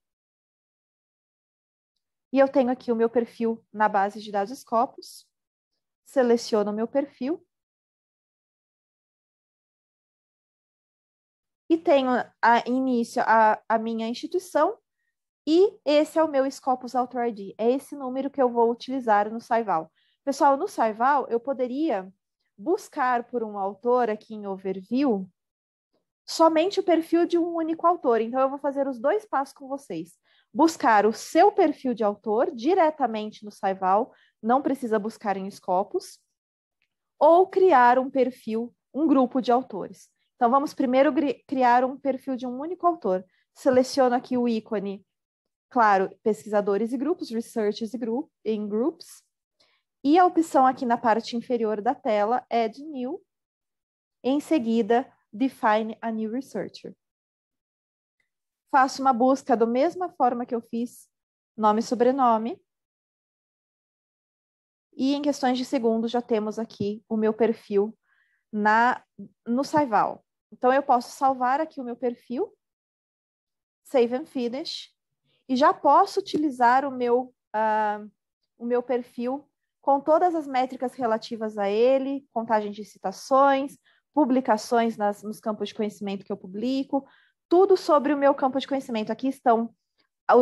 E eu tenho aqui o meu perfil na base de dados Scopus. Seleciono o meu perfil. E tenho início a minha instituição. E esse é o meu Scopus Author ID. É esse número que eu vou utilizar no Saival. Pessoal, no Saival, eu poderia buscar por um autor aqui em Overview somente o perfil de um único autor. Então, eu vou fazer os dois passos com vocês. Buscar o seu perfil de autor diretamente no Saival, não precisa buscar em Scopus, ou criar um perfil, um grupo de autores. Então, vamos primeiro criar um perfil de um único autor. Seleciono aqui o ícone, claro, pesquisadores e grupos, researchers em groups. E a opção aqui na parte inferior da tela, Add New. Em seguida, Define a New Researcher. Faço uma busca da mesma forma que eu fiz nome e sobrenome. E em questões de segundos já temos aqui o meu perfil no Saival. Então, eu posso salvar aqui o meu perfil, Save and Finish, e já posso utilizar o meu perfil com todas as métricas relativas a ele, contagem de citações, publicações nos campos de conhecimento que eu publico, tudo sobre o meu campo de conhecimento. Aqui estão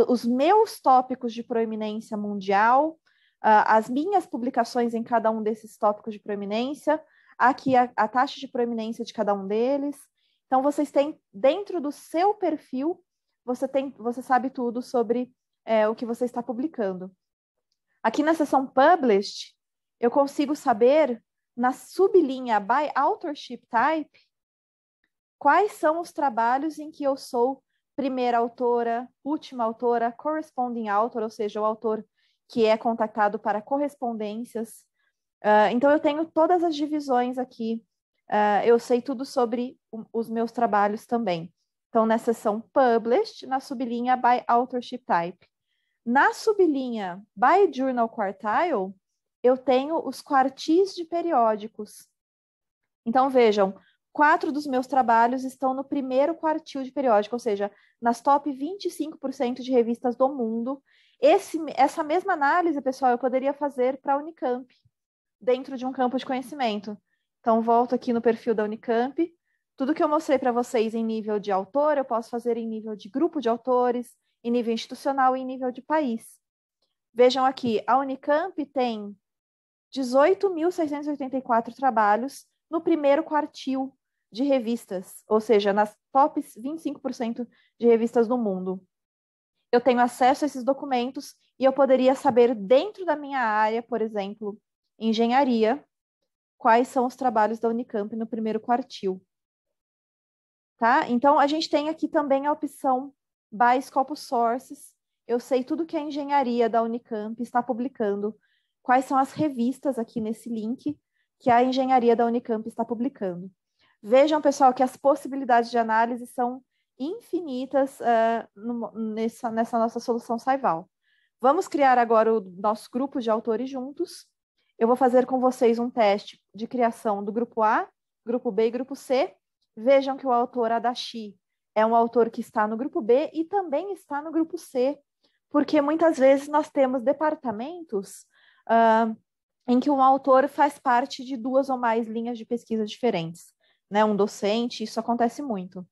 os meus tópicos de proeminência mundial, as minhas publicações em cada um desses tópicos de proeminência, aqui a taxa de proeminência de cada um deles. Então, vocês têm, dentro do seu perfil, você sabe tudo sobre o que você está publicando. Aqui na seção Published, eu consigo saber, na sublinha By Authorship Type, quais são os trabalhos em que eu sou primeira autora, última autora, corresponding author, ou seja, o autor que é contactado para correspondências. Então, eu tenho todas as divisões aqui. Eu sei tudo sobre os meus trabalhos também. Então, na seção Published, na sublinha By Authorship Type. Na sublinha By Journal Quartile, eu tenho os quartis de periódicos. Então, vejam, 4 dos meus trabalhos estão no primeiro quartil de periódico, ou seja, nas top 25% de revistas do mundo. Essa mesma análise, pessoal, eu poderia fazer para a Unicamp, dentro de um campo de conhecimento. Então, volto aqui no perfil da Unicamp. Tudo que eu mostrei para vocês em nível de autor, eu posso fazer em nível de grupo de autores, em nível institucional e em nível de país. Vejam aqui, a Unicamp tem 18.684 trabalhos no primeiro quartil de revistas, ou seja, nas tops 25% de revistas do mundo. Eu tenho acesso a esses documentos e eu poderia saber, dentro da minha área, por exemplo, engenharia, quais são os trabalhos da Unicamp no primeiro quartil. Tá? Então, a gente tem aqui também a opção By Scopus Sources. Eu sei tudo que a engenharia da Unicamp está publicando, quais são as revistas aqui nesse link que a engenharia da Unicamp está publicando. Vejam, pessoal, que as possibilidades de análise são infinitas nessa nossa solução Saival. Vamos criar agora o nosso grupo de autores juntos. Eu vou fazer com vocês um teste de criação do grupo A, grupo B e grupo C. Vejam que o autor Adachi é um autor que está no grupo B e também está no grupo C, porque muitas vezes nós temos departamentos em que um autor faz parte de 2 ou mais linhas de pesquisa diferentes, né? Um docente, isso acontece muito.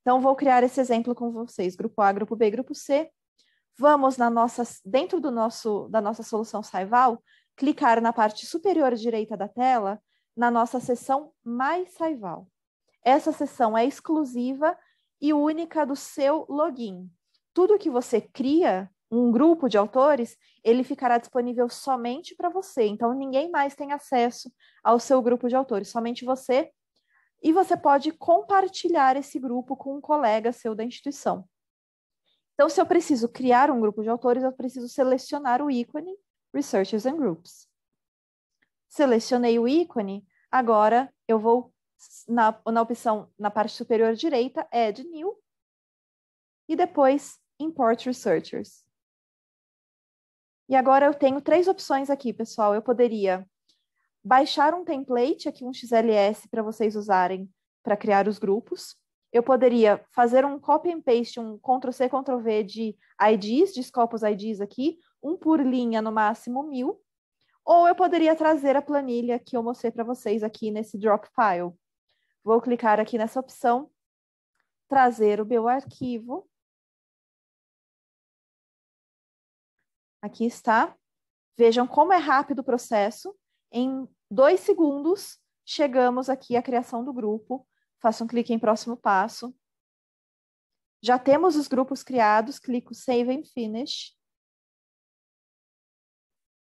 Então, vou criar esse exemplo com vocês, grupo A, grupo B, grupo C. Vamos dentro da nossa solução Saival, clicar na parte superior direita da tela, na nossa seção Mais Saival. Essa seção é exclusiva e única do seu login. Tudo que você cria, um grupo de autores, ele ficará disponível somente para você. Então, ninguém mais tem acesso ao seu grupo de autores, somente você. E você pode compartilhar esse grupo com um colega seu da instituição. Então, se eu preciso criar um grupo de autores, eu preciso selecionar o ícone Researchers and Groups. Selecionei o ícone, agora eu vou na opção na parte superior direita, Add New, e depois Import Researchers. E agora eu tenho 3 opções aqui, pessoal. Eu poderia baixar um template, aqui um XLS, para vocês usarem para criar os grupos. Eu poderia fazer um copy and paste, um Ctrl+C, Ctrl+V de IDs, de Scopus IDs aqui, um por linha, no máximo 1000. Ou eu poderia trazer a planilha que eu mostrei para vocês aqui nesse Dropfile. Vou clicar aqui nessa opção, trazer o meu arquivo. Aqui está. Vejam como é rápido o processo. Em 2 segundos, chegamos aqui à criação do grupo. Faça um clique em próximo passo. Já temos os grupos criados, clico Save and Finish.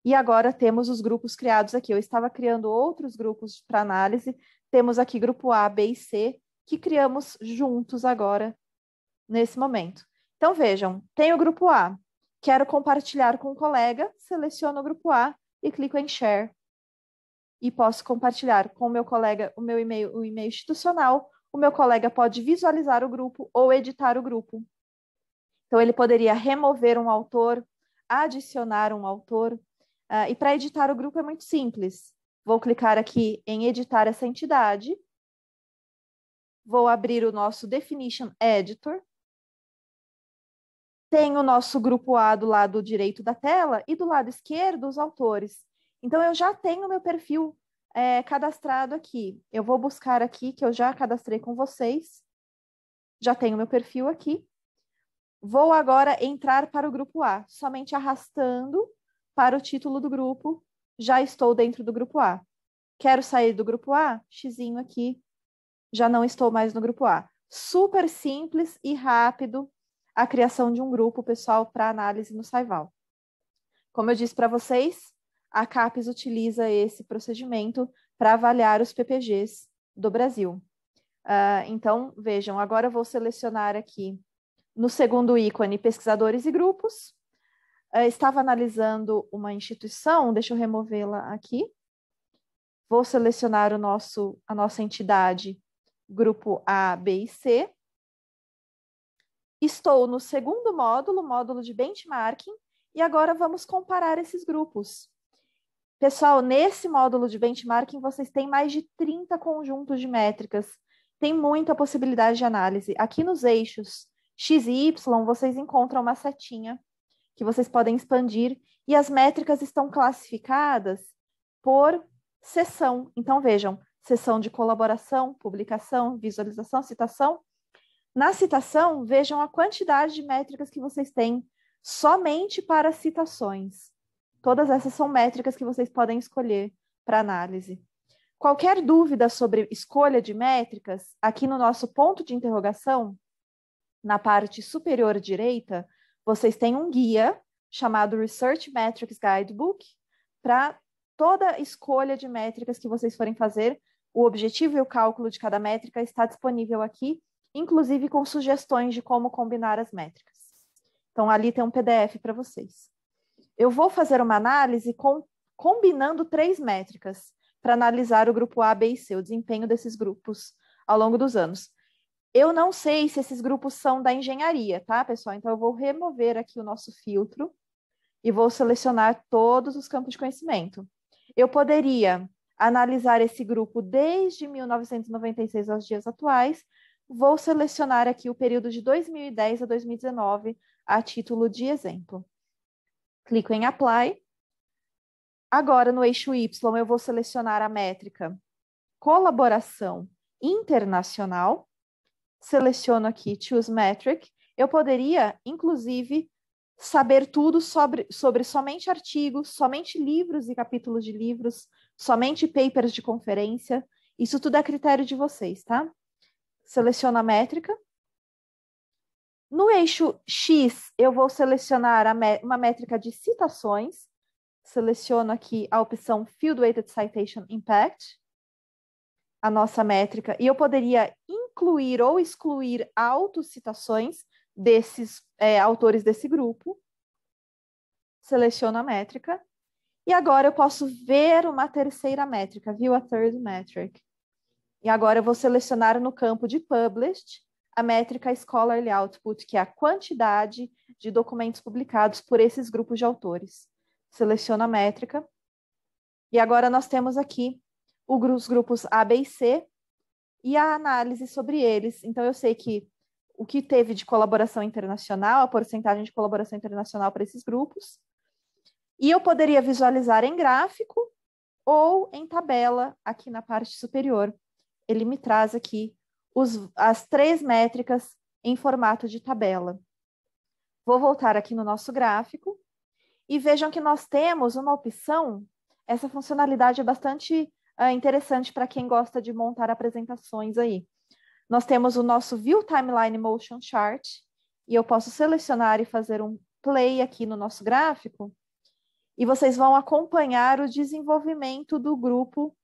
E agora temos os grupos criados aqui. Eu estava criando outros grupos para análise. Temos aqui grupo A, B e C, que criamos juntos agora, nesse momento. Então, vejam, tem o grupo A. Quero compartilhar com um colega, seleciono o grupo A e clico em Share. E posso compartilhar com o meu colega o e-mail institucional. O meu colega pode visualizar o grupo ou editar o grupo. Então, ele poderia remover um autor, adicionar um autor. E para editar o grupo é muito simples. Vou clicar aqui em editar essa entidade. Vou abrir o nosso Definition Editor. Tem o nosso grupo A do lado direito da tela e do lado esquerdo os autores. Então, eu já tenho meu perfil cadastrado aqui. Eu vou buscar aqui, que eu já cadastrei com vocês. Já tenho meu perfil aqui. Vou agora entrar para o grupo A, somente arrastando para o título do grupo. Já estou dentro do grupo A. Quero sair do grupo A? Xizinho aqui. Já não estou mais no grupo A. Super simples e rápido a criação de um grupo, pessoal, para análise no Saival. Como eu disse para vocês, a CAPES utiliza esse procedimento para avaliar os PPGs do Brasil. Então, vejam, agora eu vou selecionar aqui no segundo ícone, pesquisadores e grupos. Estava analisando uma instituição, deixa eu removê-la aqui. Vou selecionar a nossa entidade, grupo A, B e C. Estou no segundo módulo de benchmarking, e agora vamos comparar esses grupos. Pessoal, nesse módulo de benchmarking, vocês têm mais de 30 conjuntos de métricas. Tem muita possibilidade de análise. Aqui nos eixos X e Y, vocês encontram uma setinha que vocês podem expandir, e as métricas estão classificadas por seção. Então, vejam, seção de colaboração, publicação, visualização, citação. Na citação, vejam a quantidade de métricas que vocês têm somente para citações. Todas essas são métricas que vocês podem escolher para análise. Qualquer dúvida sobre escolha de métricas, aqui no nosso ponto de interrogação, na parte superior direita, vocês têm um guia chamado Research Metrics Guidebook para toda escolha de métricas que vocês forem fazer. O objetivo e o cálculo de cada métrica está disponível aqui, inclusive com sugestões de como combinar as métricas. Então, ali tem um PDF para vocês. Eu vou fazer uma análise combinando 3 métricas para analisar o grupo A, B e C, o desempenho desses grupos ao longo dos anos. Eu não sei se esses grupos são da engenharia, tá, pessoal? Então, eu vou remover aqui o nosso filtro e vou selecionar todos os campos de conhecimento. Eu poderia analisar esse grupo desde 1996 aos dias atuais. Vou selecionar aqui o período de 2010 a 2019 a título de exemplo. Clico em Apply. Agora, no eixo Y, eu vou selecionar a métrica Colaboração Internacional. Seleciono aqui Choose Metric. Eu poderia, inclusive, saber tudo sobre somente artigos, somente livros e capítulos de livros, somente papers de conferência. Isso tudo é critério de vocês, tá? Seleciono a métrica. No eixo X, eu vou selecionar uma métrica de citações. Seleciono aqui a opção Field Weighted Citation Impact, a nossa métrica, e eu poderia incluir ou excluir autocitações desses autores desse grupo. Seleciono a métrica. E agora eu posso ver uma terceira métrica, View a Third Metric. E agora eu vou selecionar no campo de Published a métrica Scholarly Output, que é a quantidade de documentos publicados por esses grupos de autores. Seleciono a métrica. E agora nós temos aqui os grupos A, B e C e a análise sobre eles. Então, eu sei que o que teve de colaboração internacional, a porcentagem de colaboração internacional para esses grupos. E eu poderia visualizar em gráfico ou em tabela aqui na parte superior. Ele me traz aqui as 3 métricas em formato de tabela. Vou voltar aqui no nosso gráfico e vejam que nós temos uma opção, essa funcionalidade é bastante interessante para quem gosta de montar apresentações aí. Nós temos o nosso View Timeline Motion Chart e eu posso selecionar e fazer um play aqui no nosso gráfico e vocês vão acompanhar o desenvolvimento do grupo,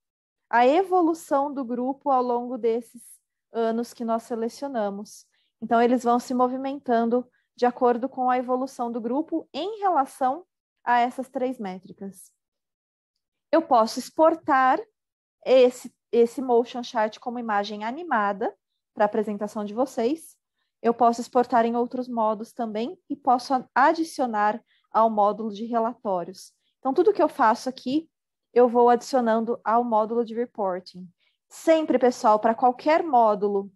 a evolução do grupo ao longo desses anos que nós selecionamos. Então, eles vão se movimentando de acordo com a evolução do grupo em relação a essas 3 métricas. Eu posso exportar esse motion chart como imagem animada para a apresentação de vocês. Eu posso exportar em outros modos também e posso adicionar ao módulo de relatórios. Então, tudo que eu faço aqui, eu vou adicionando ao módulo de reporting. Sempre, pessoal, para qualquer módulo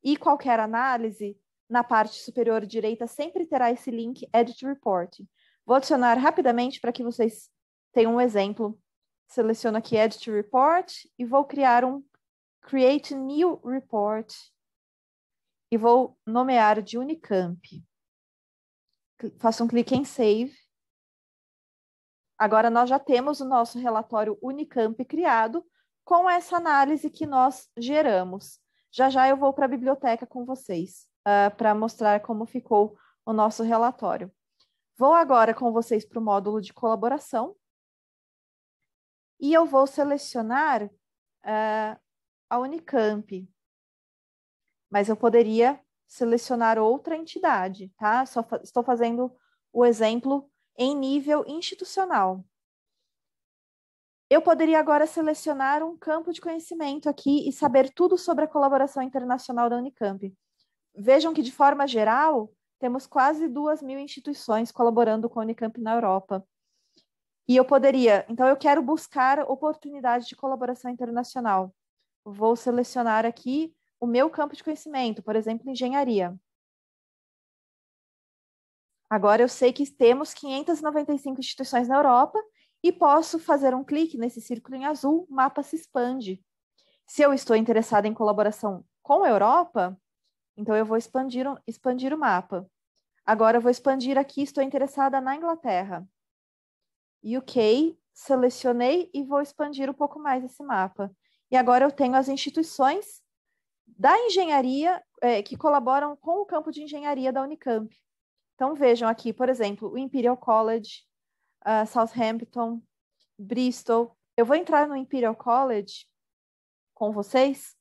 e qualquer análise, na parte superior direita sempre terá esse link Edit Report. Vou adicionar rapidamente para que vocês tenham um exemplo. Seleciono aqui Edit Report e vou criar um Create New Report e vou nomear de Unicamp. Faço um clique em Save. Agora nós já temos o nosso relatório Unicamp criado com essa análise que nós geramos. Já já eu vou para a biblioteca com vocês para mostrar como ficou o nosso relatório. Vou agora com vocês para o módulo de colaboração e eu vou selecionar a Unicamp, mas eu poderia selecionar outra entidade, tá? Estou fazendo o exemplo em nível institucional. Eu poderia agora selecionar um campo de conhecimento aqui e saber tudo sobre a colaboração internacional da Unicamp. Vejam que, de forma geral, temos quase 2.000 instituições colaborando com a Unicamp na Europa. E eu poderia, então eu quero buscar oportunidades de colaboração internacional. Vou selecionar aqui o meu campo de conhecimento, por exemplo, engenharia. Agora eu sei que temos 595 instituições na Europa e posso fazer um clique nesse círculo em azul, o mapa se expande. Se eu estou interessada em colaboração com a Europa, então eu vou expandir o mapa. Agora eu vou expandir aqui, estou interessada na Inglaterra. UK, selecionei e vou expandir um pouco mais esse mapa. E agora eu tenho as instituições da engenharia que colaboram com o campo de engenharia da Unicamp. Então vejam aqui, por exemplo, o Imperial College, Southampton, Bristol. Eu vou entrar no Imperial College com vocês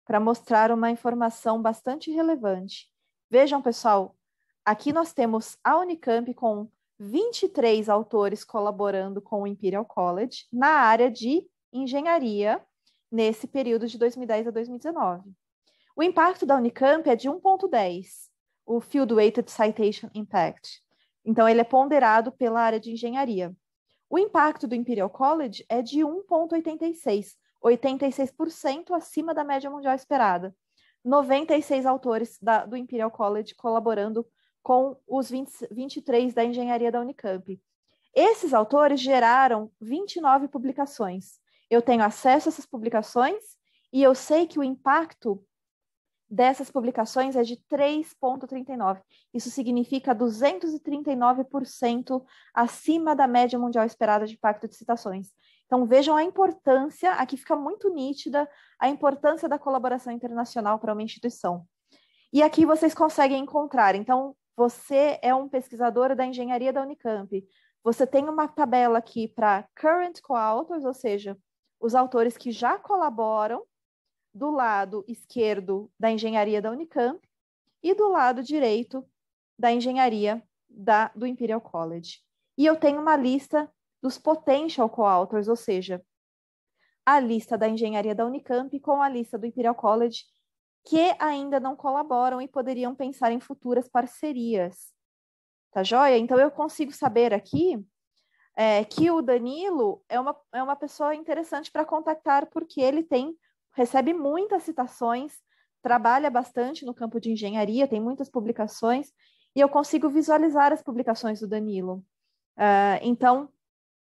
para mostrar uma informação bastante relevante. Vejam, pessoal, aqui nós temos a Unicamp com 23 autores colaborando com o Imperial College na área de engenharia nesse período de 2010 a 2019. O impacto da Unicamp é de 1,10, o Field Weighted Citation Impact. Então, ele é ponderado pela área de engenharia. O impacto do Imperial College é de 1,86, 86% acima da média mundial esperada. 96 autores do Imperial College colaborando com os 23 da engenharia da Unicamp. Esses autores geraram 29 publicações. Eu tenho acesso a essas publicações e eu sei que o impacto dessas publicações é de 3,39. Isso significa 239% acima da média mundial esperada de impacto de citações. Então, vejam a importância, aqui fica muito nítida, a importância da colaboração internacional para uma instituição. E aqui vocês conseguem encontrar. Então, você é um pesquisador da engenharia da Unicamp. Você tem uma tabela aqui para current co-authors, ou seja, os autores que já colaboram do lado esquerdo da engenharia da Unicamp e do lado direito da engenharia do Imperial College. E eu tenho uma lista dos potential co-authors, ou seja, a lista da engenharia da Unicamp com a lista do Imperial College que ainda não colaboram e poderiam pensar em futuras parcerias. Tá joia? Então eu consigo saber aqui que o Danilo é uma pessoa interessante para contactar, porque ele recebe muitas citações, trabalha bastante no campo de engenharia, tem muitas publicações, e eu consigo visualizar as publicações do Danilo. Então,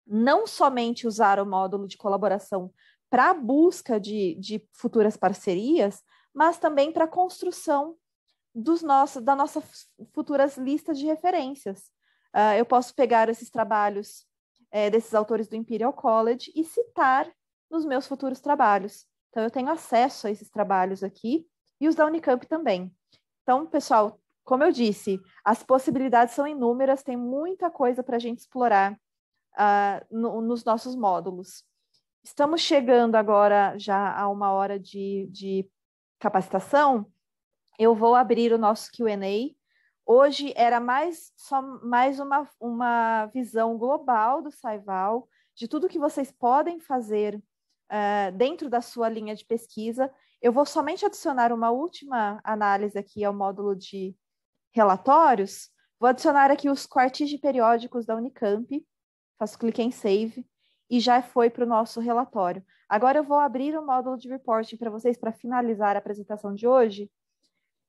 não somente usar o módulo de colaboração para a busca de futuras parcerias, mas também para a construção das nossas futuras listas de referências. Eu posso pegar esses trabalhos desses autores do Imperial College e citar nos meus futuros trabalhos. Então, eu tenho acesso a esses trabalhos aqui e os da Unicamp também. Então, pessoal, como eu disse, as possibilidades são inúmeras, tem muita coisa para a gente explorar nos nossos módulos. Estamos chegando agora já a uma hora de capacitação. Eu vou abrir o nosso Q&A. Hoje era mais uma visão global do Saival, de tudo que vocês podem fazer dentro da sua linha de pesquisa. Eu vou somente adicionar uma última análise aqui ao módulo de relatórios. Vou adicionar aqui os quartis de periódicos da Unicamp. Faço clique em Save e já foi para o nosso relatório. Agora eu vou abrir o módulo de reporting para vocês para finalizar a apresentação de hoje.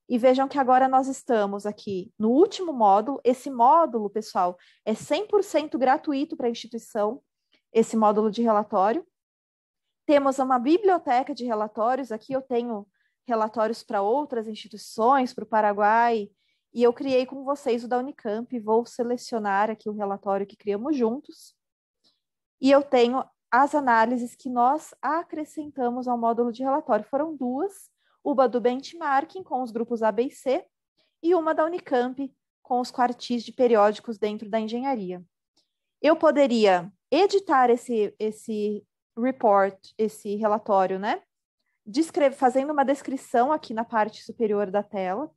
E vejam que agora nós estamos aqui no último módulo. Esse módulo, pessoal, é 100% gratuito para a instituição, esse módulo de relatório. Temos uma biblioteca de relatórios. Aqui eu tenho relatórios para outras instituições, para o Paraguai, e eu criei com vocês o da Unicamp. Vou selecionar aqui o relatório que criamos juntos. E eu tenho as análises que nós acrescentamos ao módulo de relatório. Foram duas. Uma do benchmarking com os grupos A, B e C, e uma da Unicamp com os quartis de periódicos dentro da engenharia. Eu poderia editar esse report, esse relatório, né? Fazendo uma descrição aqui na parte superior da tela.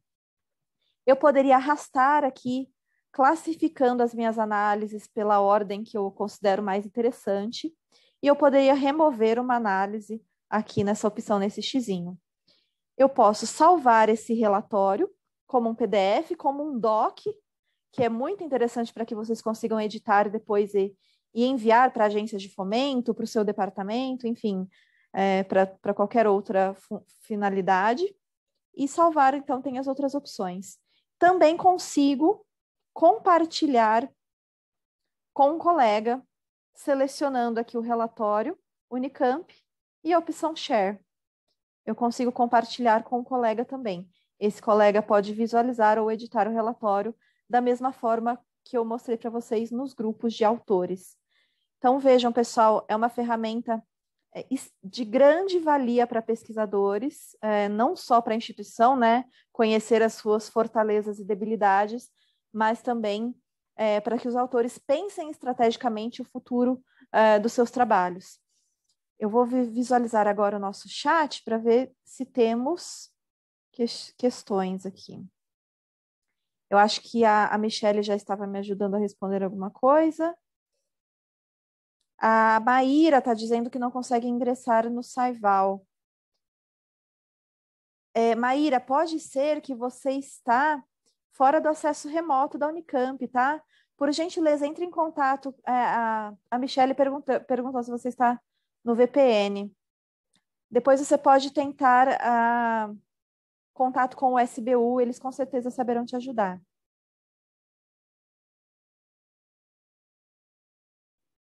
Eu poderia arrastar aqui, classificando as minhas análises pela ordem que eu considero mais interessante, e eu poderia remover uma análise aqui nessa opção, nesse xizinho. Eu posso salvar esse relatório como um PDF, como um doc, que é muito interessante para que vocês consigam editar depois e enviar para agências de fomento, para o seu departamento, enfim, para qualquer outra finalidade. E salvar, então, tem as outras opções. Também consigo compartilhar com um colega, selecionando aqui o relatório Unicamp e a opção Share. Eu consigo compartilhar com um colega também. Esse colega pode visualizar ou editar o relatório da mesma forma que eu mostrei para vocês nos grupos de autores. Então, vejam, pessoal, é uma ferramenta de grande valia para pesquisadores, não só para a instituição, né, conhecer as suas fortalezas e debilidades, mas também para que os autores pensem estrategicamente o futuro dos seus trabalhos. Eu vou visualizar agora o nosso chat para ver se temos questões aqui. Eu acho que a Michelle já estava me ajudando a responder alguma coisa. A Maíra está dizendo que não consegue ingressar no Saival. Maíra, pode ser que você está fora do acesso remoto da Unicamp, tá? Por gentileza, entre em contato. A Michelle perguntou se você está no VPN. Depois você pode tentar contato com o SBU, eles com certeza saberão te ajudar.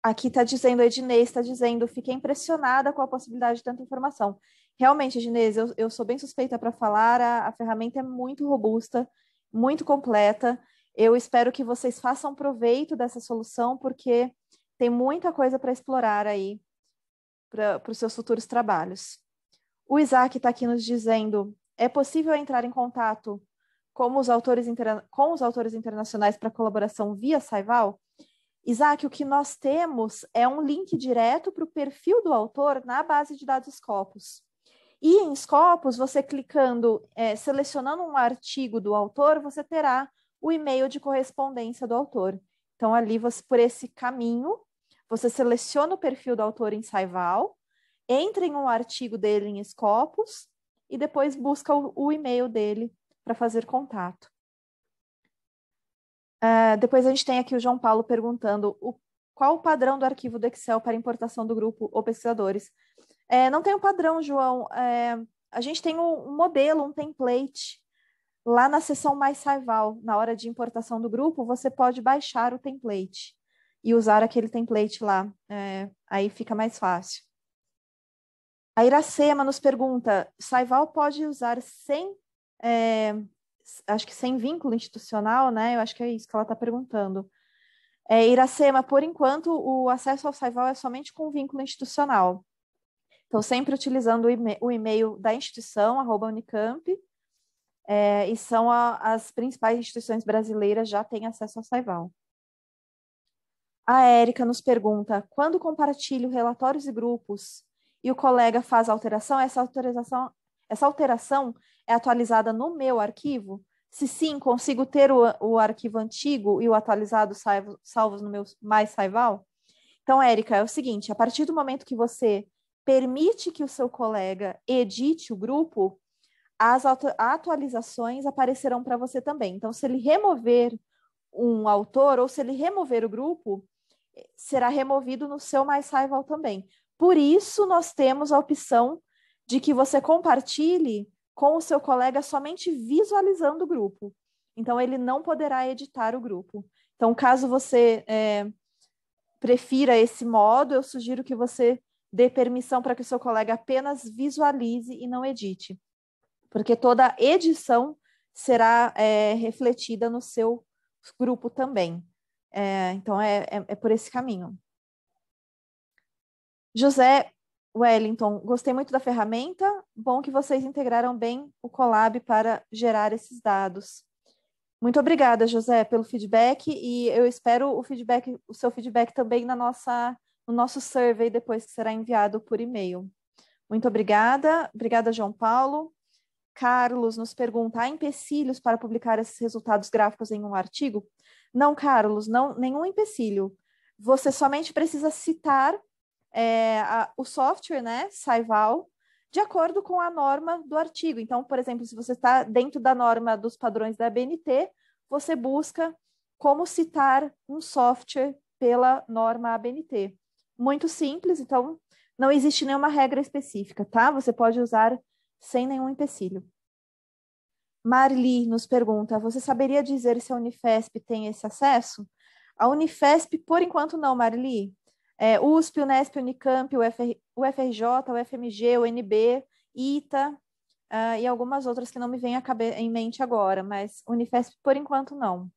Aqui está dizendo, a Ednei está dizendo, fiquei impressionada com a possibilidade de tanta informação. Realmente, Ednei, eu sou bem suspeita para falar, a ferramenta é muito robusta, muito completa. Eu espero que vocês façam proveito dessa solução, porque tem muita coisa para explorar aí para os seus futuros trabalhos. O Isaac está aqui nos dizendo é possível entrar em contato com os autores internacionais para colaboração via Saival? Isaac, o que nós temos é um link direto para o perfil do autor na base de dados Scopus. E em Scopus, você clicando, selecionando um artigo do autor, você terá o e-mail de correspondência do autor. Então, ali, por esse caminho, você seleciona o perfil do autor em Saival, entra em um artigo dele em Scopus e depois busca o e-mail dele para fazer contato. Depois a gente tem aqui o João Paulo perguntando qual o padrão do arquivo do Excel para importação do grupo ou pesquisadores. Não tem um padrão, João. A gente tem um modelo, um template. Lá na seção Mais Saival, na hora de importação do grupo, você pode baixar o template e usar aquele template lá. Aí fica mais fácil. A Iracema nos pergunta, Saival pode usar sem vínculo institucional, né? Eu acho que é isso que ela está perguntando. Iracema, por enquanto, o acesso ao Saival é somente com vínculo institucional. Então, sempre utilizando o e-mail da instituição, @unicamp, e são as principais instituições brasileiras já têm acesso ao Saival. A Érica nos pergunta, quando compartilho relatórios e grupos e o colega faz alteração, essa alteração é atualizada no meu arquivo? Se sim, consigo ter o arquivo antigo e o atualizado salvos no meu Mais Saival? Então, Érica, é o seguinte, a partir do momento que você permite que o seu colega edite o grupo, as atualizações aparecerão para você também. Então, se ele remover um autor ou se ele remover o grupo, será removido no seu Mais Saival também. Por isso, nós temos a opção de que você compartilhe com o seu colega somente visualizando o grupo. Então, ele não poderá editar o grupo. Então, caso você prefira esse modo, eu sugiro que você dê permissão para que o seu colega apenas visualize e não edite, porque toda edição será refletida no seu grupo também. Então, é por esse caminho. José Wellington, gostei muito da ferramenta, bom que vocês integraram bem o Colab para gerar esses dados. Muito obrigada, José, pelo feedback, e eu espero o seu feedback também no nosso survey depois que será enviado por e-mail. Muito obrigada. Obrigada, João Paulo. Carlos nos pergunta, há empecilhos para publicar esses resultados gráficos em um artigo? Não, Carlos, não, nenhum empecilho. Você somente precisa citar o software, né, Saival, de acordo com a norma do artigo. Então, por exemplo, se você está dentro da norma dos padrões da ABNT, você busca como citar um software pela norma ABNT. Muito simples, então não existe nenhuma regra específica, tá? Você pode usar sem nenhum empecilho. Marli nos pergunta, você saberia dizer se a Unifesp tem esse acesso? A Unifesp, por enquanto, não, Marli. USP, Unesp, Unicamp, UFRJ, UFMG, UNB, ITA, e algumas outras que não me vêm em mente agora, mas Unifesp, por enquanto, não.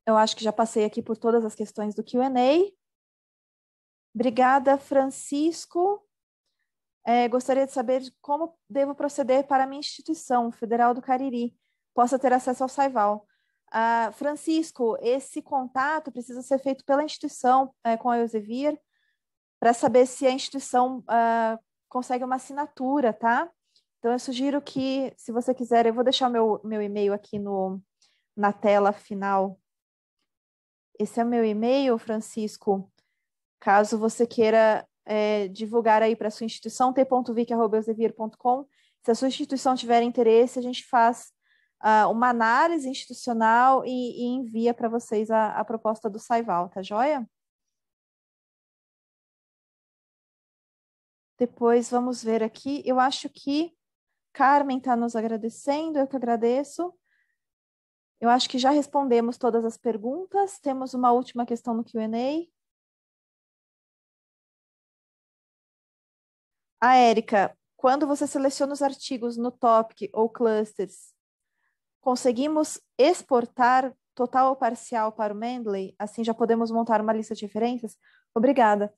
Eu acho que já passei aqui por todas as questões do Q&A. Obrigada, Francisco. Gostaria de saber como devo proceder para a minha instituição, Federal do Cariri, possa ter acesso ao Saival. Francisco, esse contato precisa ser feito pela instituição com a Elsevier, para saber se a instituição consegue uma assinatura, tá? Então, eu sugiro que, se você quiser, eu vou deixar o meu e-mail aqui na tela final. Esse é o meu e-mail, Francisco, caso você queira divulgar aí para a sua instituição, t.vic@elsevier.com. Se a sua instituição tiver interesse, a gente faz uma análise institucional e envia para vocês a proposta do Saival, tá joia? Depois vamos ver aqui, eu acho que Carmen está nos agradecendo, eu que agradeço. Eu acho que já respondemos todas as perguntas, temos uma última questão no Q&A. A Érica, quando você seleciona os artigos no Topic ou Clusters, conseguimos exportar total ou parcial para o Mendeley? Assim já podemos montar uma lista de referências? Obrigada.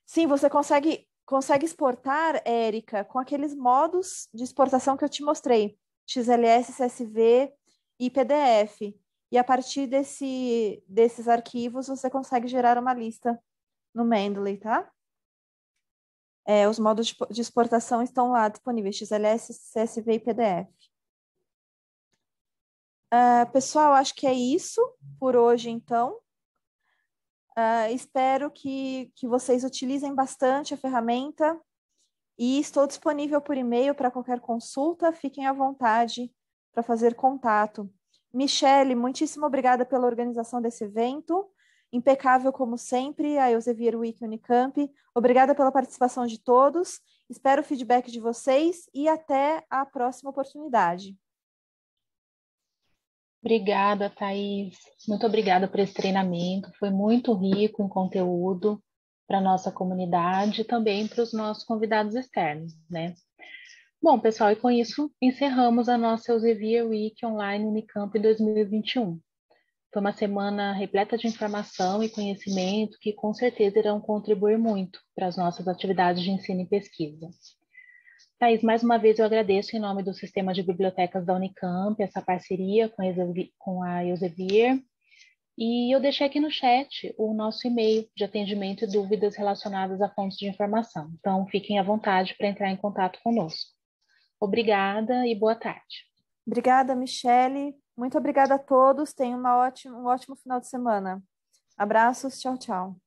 Sim, você consegue consegue exportar, Érica, com aqueles modos de exportação que eu te mostrei, XLS, CSV e PDF. E a partir desses arquivos, você consegue gerar uma lista no Mendeley, tá? Os modos de exportação estão lá disponíveis, XLS, CSV e PDF. Pessoal, acho que é isso por hoje, então. Espero que vocês utilizem bastante a ferramenta e estou disponível por e-mail para qualquer consulta. Fiquem à vontade para fazer contato. Michele, muitíssimo obrigada pela organização desse evento. Impecável como sempre, a Elsevier Week Unicamp. Obrigada pela participação de todos. Espero o feedback de vocês e até a próxima oportunidade.
Obrigada, Thaís. Muito obrigada por esse treinamento. Foi muito rico em conteúdo para a nossa comunidade e também para os nossos convidados externos, né? Bom, pessoal, e com isso encerramos a nossa Elsevier Week Online Unicamp 2021. Foi uma semana repleta de informação e conhecimento que com certeza irão contribuir muito para as nossas atividades de ensino e pesquisa. Thaís, mais uma vez eu agradeço em nome do Sistema de Bibliotecas da Unicamp, essa parceria com a Elsevier, e eu deixei aqui no chat o nosso e-mail de atendimento e dúvidas relacionadas a fontes de informação. Então, fiquem à vontade para entrar em contato conosco. Obrigada e boa tarde.
Obrigada, Michele. Muito obrigada a todos. Tenham um ótimo final de semana. Abraços. Tchau, tchau.